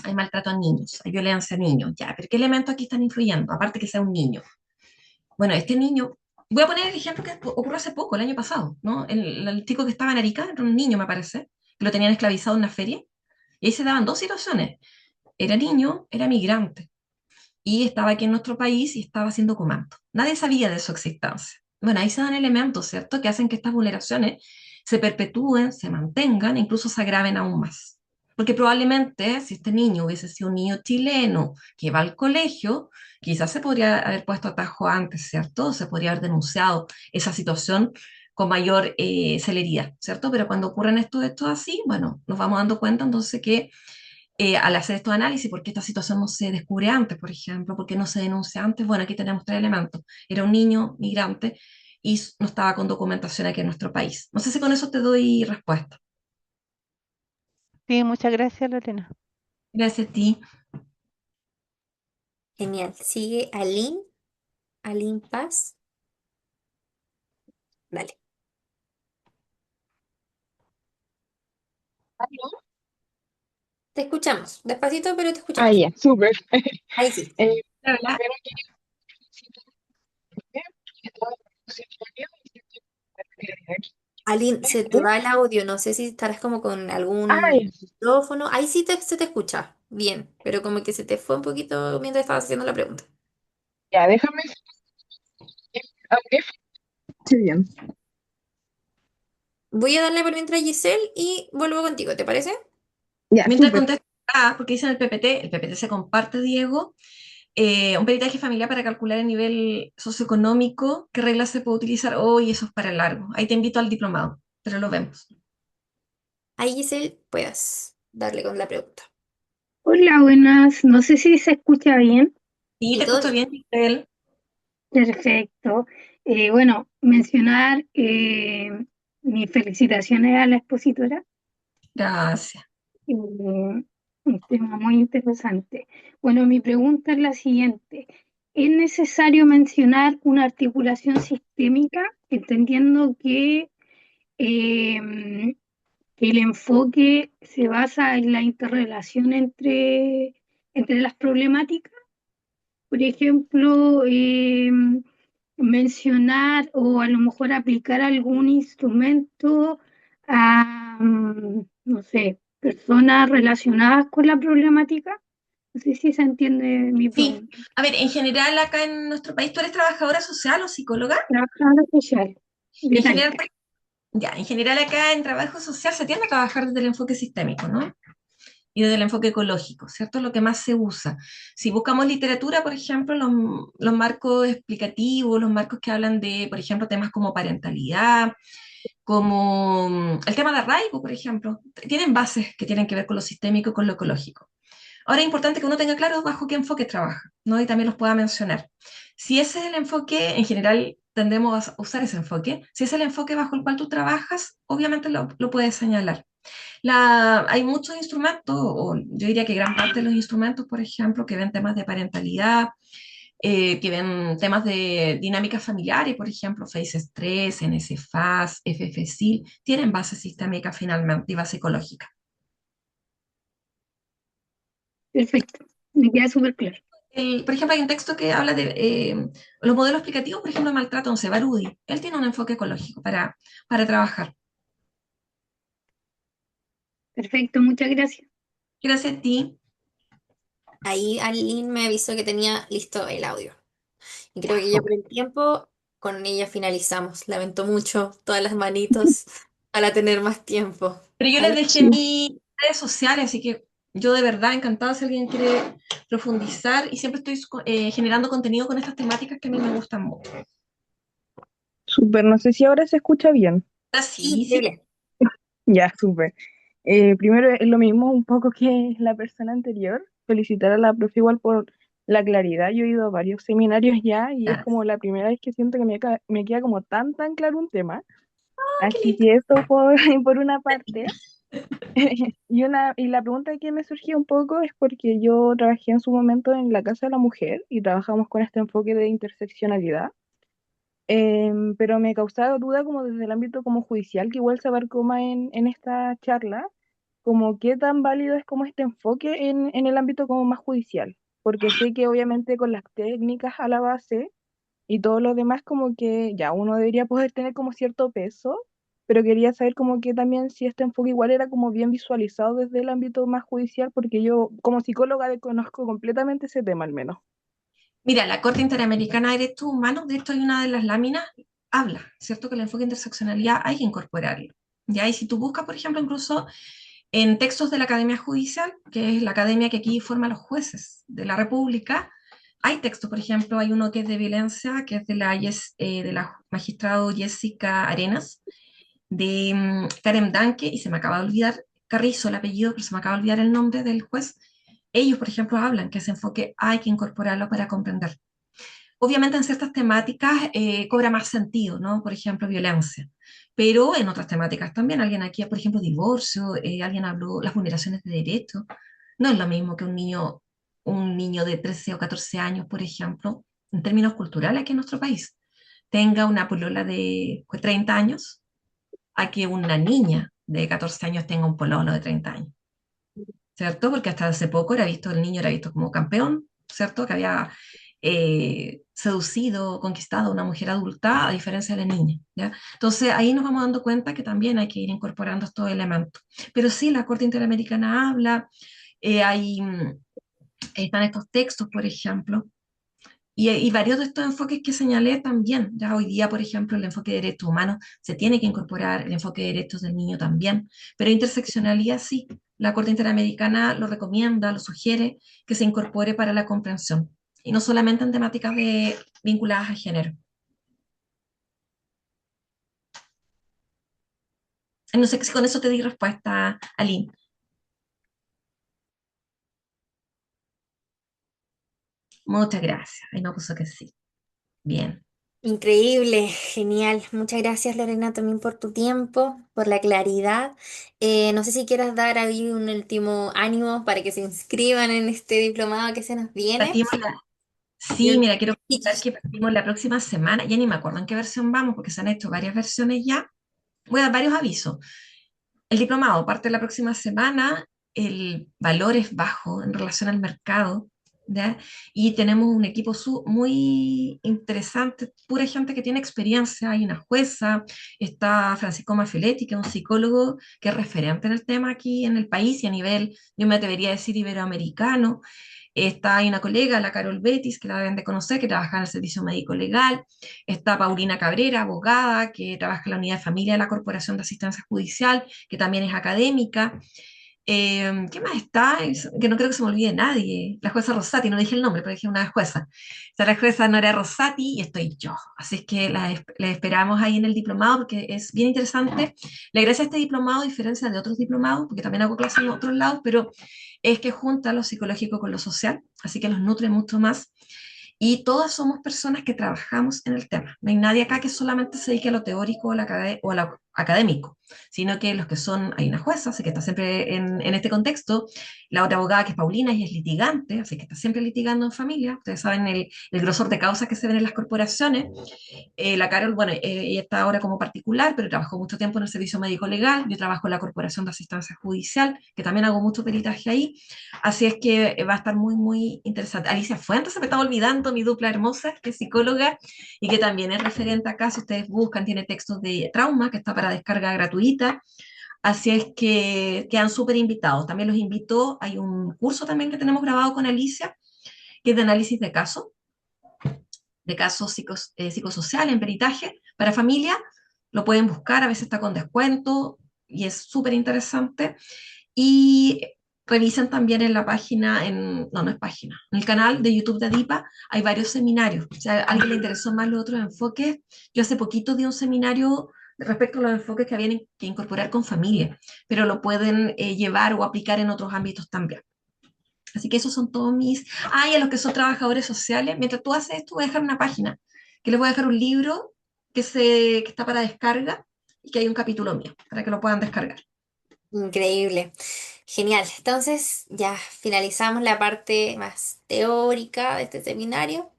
a niños, hay violencia a niños, ya, pero ¿qué elementos aquí están influyendo? Aparte que sea un niño. Bueno, este niño, voy a poner el ejemplo que ocurrió hace poco, el año pasado, ¿no? El chico que estaba en Arica, era un niño, me parece, que lo tenían esclavizado en una feria, y ahí se daban dos situaciones. Era niño, era migrante, y estaba aquí en nuestro país y estaba sin documento. Nadie sabía de su existencia. Bueno, ahí se dan elementos, ¿cierto?, que hacen que estas vulneraciones se perpetúen, se mantengan, e incluso se agraven aún más. Porque probablemente si este niño hubiese sido un niño chileno que va al colegio, quizás se podría haber puesto atajo antes, ¿cierto? Se podría haber denunciado esa situación con mayor celeridad, ¿cierto? Pero cuando ocurren estos así, bueno, nos vamos dando cuenta entonces que al hacer estos análisis, ¿por qué esta situación no se descubre antes, por ejemplo? ¿Por qué no se denuncia antes? Bueno, aquí tenemos tres elementos. Era un niño migrante y no estaba con documentación aquí en nuestro país. No sé si con eso te doy respuesta. Sí, muchas gracias, Lorena. Gracias a ti. Genial. Sigue Aline, Aline Paz. Dale. Te escuchamos. Despacito, pero te Ah, escuchamos. ya, súper. Ahí sí. Hola. Primero quería felicitar que todos los funcionarios hicieron Aline, se te esto. va el audio. No sé si estarás como con Ah, algún ya, micrófono. Ahí sí se te escucha. Bien, pero como que se te fue un poquito mientras estabas haciendo la pregunta. ya, déjame. Aunque escuche bien. Voy a darle por mientras a Giselle y vuelvo contigo, ¿te parece? Ya, Mientras súper. contesto, porque dicen el PPT se comparte, Diego, un peritaje familiar para calcular el nivel socioeconómico, qué reglas se puede utilizar hoy, eso es para largo. Ahí te invito al diplomado, pero lo vemos. Ahí, Giselle, puedas darle con la pregunta. Hola, buenas. No sé si se escucha bien. Sí, Sí, te todo escucho bien. bien, Giselle. Perfecto. Bueno, mencionar mis felicitaciones a la expositora. Gracias. Un tema muy interesante. Bueno, mi pregunta es la siguiente. ¿Es necesario mencionar una articulación sistémica, entendiendo eh, que el enfoque se basa en la interrelación entre las problemáticas? Por ejemplo, mencionar o a lo mejor aplicar algún instrumento a, no sé, personas relacionadas con la problemática. No sé si se entiende mi Sí, pregunta. a ver, en general acá en nuestro país, ¿tú eres trabajadora social o psicóloga? Trabajadora social de En general, Talca. ya, en general acá en trabajo social se tiende a trabajar desde el enfoque sistémico, ¿no? Y desde el enfoque ecológico, ¿cierto? Es lo que más se usa. Si buscamos literatura, por ejemplo, los marcos explicativos, los marcos que hablan de, por ejemplo, temas como parentalidad, como el tema de arraigo, por ejemplo, tienen bases que tienen que ver con lo sistémico y con lo ecológico. Ahora es importante que uno tenga claro bajo qué enfoque trabaja, ¿no? Y también los pueda mencionar. Si ese es el enfoque, en general tendemos a usar ese enfoque. Si es el enfoque bajo el cual tú trabajas, obviamente lo puedes señalar. Hay muchos instrumentos, o yo diría que gran parte de los instrumentos, por ejemplo, que ven temas de parentalidad, que ven temas de dinámicas familiares, por ejemplo, FACE 3, NSFAS, FFSIL, tienen base sistémica finalmente y base ecológica. Perfecto. Me queda súper claro. Por ejemplo, hay un texto que habla de los modelos explicativos, por ejemplo, de maltrato, no sé, Barudi. Él tiene un enfoque ecológico para trabajar. Perfecto, muchas gracias. Gracias a ti. Ahí Aline me avisó que tenía listo el audio. Y creo que ya por Súper. el tiempo con ella finalizamos. Lamento mucho todas las manitos para tener más tiempo. Pero yo les Ahí, dejé mis redes sociales, así que yo de verdad encantada si alguien quiere profundizar y siempre estoy generando contenido con estas temáticas que a mí me gustan mucho. Súper, no sé si ahora se escucha bien. sí, Sí, qué sí. bien. Ya, súper. Primero es lo mismo un poco que la persona anterior. Felicitar a la profe igual por la claridad. Yo he ido a varios seminarios ya y es como la primera vez que siento que me queda como tan claro un tema. Qué Así lindo. que eso por, por una parte. Y la pregunta que me surgió un poco es porque yo trabajé en su momento en la Casa de la Mujer y trabajamos con este enfoque de interseccionalidad. Pero me causaba duda como desde el ámbito como judicial, que igual se abarcó más en esta charla, como qué tan válido es como este enfoque en el ámbito como más judicial, porque sé que obviamente con las técnicas a la base y todo lo demás como que ya uno debería poder tener como cierto peso, pero quería saber como que también si este enfoque igual era como bien visualizado desde el ámbito más judicial, porque yo como psicóloga desconozco completamente ese tema al menos. Mira, la Corte Interamericana de Derechos Humanos, de esto hay una de las láminas, habla, ¿cierto? Que el enfoque de interseccionalidad hay que incorporarlo. Ya, y si tú buscas, por ejemplo, incluso en textos de la Academia Judicial, que es la academia que aquí forma a los jueces de la República, hay textos, por ejemplo, hay uno que es de violencia, que es de la magistrado Jessica Arenas, de Karen Danke, y se me acaba de olvidar Carrizo el apellido, pero se me acaba de olvidar el nombre del juez. Ellos, por ejemplo, hablan que ese enfoque hay que incorporarlo para comprender. Obviamente en ciertas temáticas cobra más sentido, ¿no? Por ejemplo, violencia. Pero en otras temáticas también, alguien aquí, por ejemplo, divorcio, alguien habló las vulneraciones de derechos. No es lo mismo que un niño de 13 o 14 años, por ejemplo, en términos culturales aquí en nuestro país, tenga una polola de 30 años a que una niña de 14 años tenga un pololo de 30 años, ¿cierto? Porque hasta hace poco el niño era visto como campeón, ¿cierto? Que había seducido, conquistado a una mujer adulta, a diferencia de la niña, ¿ya? Entonces ahí nos vamos dando cuenta que también hay que ir incorporando estos elementos. Pero sí, la Corte Interamericana habla, hay, están estos textos, por ejemplo, y varios de estos enfoques que señalé también. Ya hoy día, por ejemplo, el enfoque de derechos humanos se tiene que incorporar, el enfoque de derechos del niño también, pero interseccionalidad sí. La Corte Interamericana lo recomienda, lo sugiere que se incorpore para la comprensión, y no solamente en temáticas vinculadas a género. No sé si con eso te di respuesta, Aline. Muchas gracias. Ahí me puso que sí. Bien. Increíble, genial. Muchas gracias, Lorena, también por tu tiempo, por la claridad. No sé si quieras dar ahí un último ánimo para que se inscriban en este diplomado que se nos viene. Partimos la- Y Sí, un- mira, quiero comentar que partimos la próxima semana. Ya ni me acuerdo en qué versión vamos, porque se han hecho varias versiones ya. Voy a dar varios avisos. El diplomado parte la próxima semana, el valor es bajo en relación al mercado, ¿ya? Y tenemos un equipo muy interesante, pura gente que tiene experiencia. Hay una jueza, está Francisco Mafioletti, que es un psicólogo que es referente en el tema aquí en el país y a nivel, yo me atrevería a decir, iberoamericano. Hay una colega, la Carol Betis, que la deben de conocer, que trabaja en el Servicio Médico Legal. Está Paulina Cabrera, abogada, que trabaja en la Unidad de Familia de la Corporación de Asistencia Judicial, que también es académica. ¿Qué más está? Que no creo que se me olvide nadie. La jueza Rosati, no dije el nombre, pero dije una jueza. O sea, la jueza Nora Rosati y estoy yo. Así es que la esperamos ahí en el diplomado porque es bien interesante. La gracia de este diplomado, a diferencia de otros diplomados, porque también hago clases en otros lados, pero es que junta lo psicológico con lo social, así que los nutre mucho más. Y todas somos personas que trabajamos en el tema. No hay nadie acá que solamente se dedique a lo teórico o a lo académico. sino que los que son, hay una jueza, así que está siempre en este contexto, la otra abogada que es Paulina y es litigante, así que está siempre litigando en familia, ustedes saben el grosor de causas que se ven en las corporaciones. La Carol, bueno, ella está ahora como particular, pero trabajó mucho tiempo en el servicio médico legal. Yo trabajo en la Corporación de Asistencia Judicial, que también hago mucho peritaje ahí. Así es que va a estar muy, muy interesante. Alicia Fuentes, se me estaba olvidando, mi dupla hermosa, que es psicóloga y que también es referente acá. Si ustedes buscan, tiene textos de trauma, que está para descarga gratuita. Así es que quedan súper invitados. También los invito, hay un curso también que tenemos grabado con Alicia, que es de análisis de casos psicosociales en peritaje para familia, lo pueden buscar, a veces está con descuento y es súper interesante. Y revisen también en la página, no, no es página, en el canal de YouTube de Adipa hay varios seminarios. O sea, a alguien le interesó más los otros enfoques. Yo hace poquito di un seminario respecto a los enfoques que habían que incorporar con familia, pero lo pueden llevar o aplicar en otros ámbitos también. Así que esos son todos mis... Ah, y a los que son trabajadores sociales, mientras tú haces esto, voy a dejar una página, que les voy a dejar un libro que está para descarga y que hay un capítulo mío, para que lo puedan descargar. Increíble. Genial. Entonces ya finalizamos la parte más teórica de este seminario.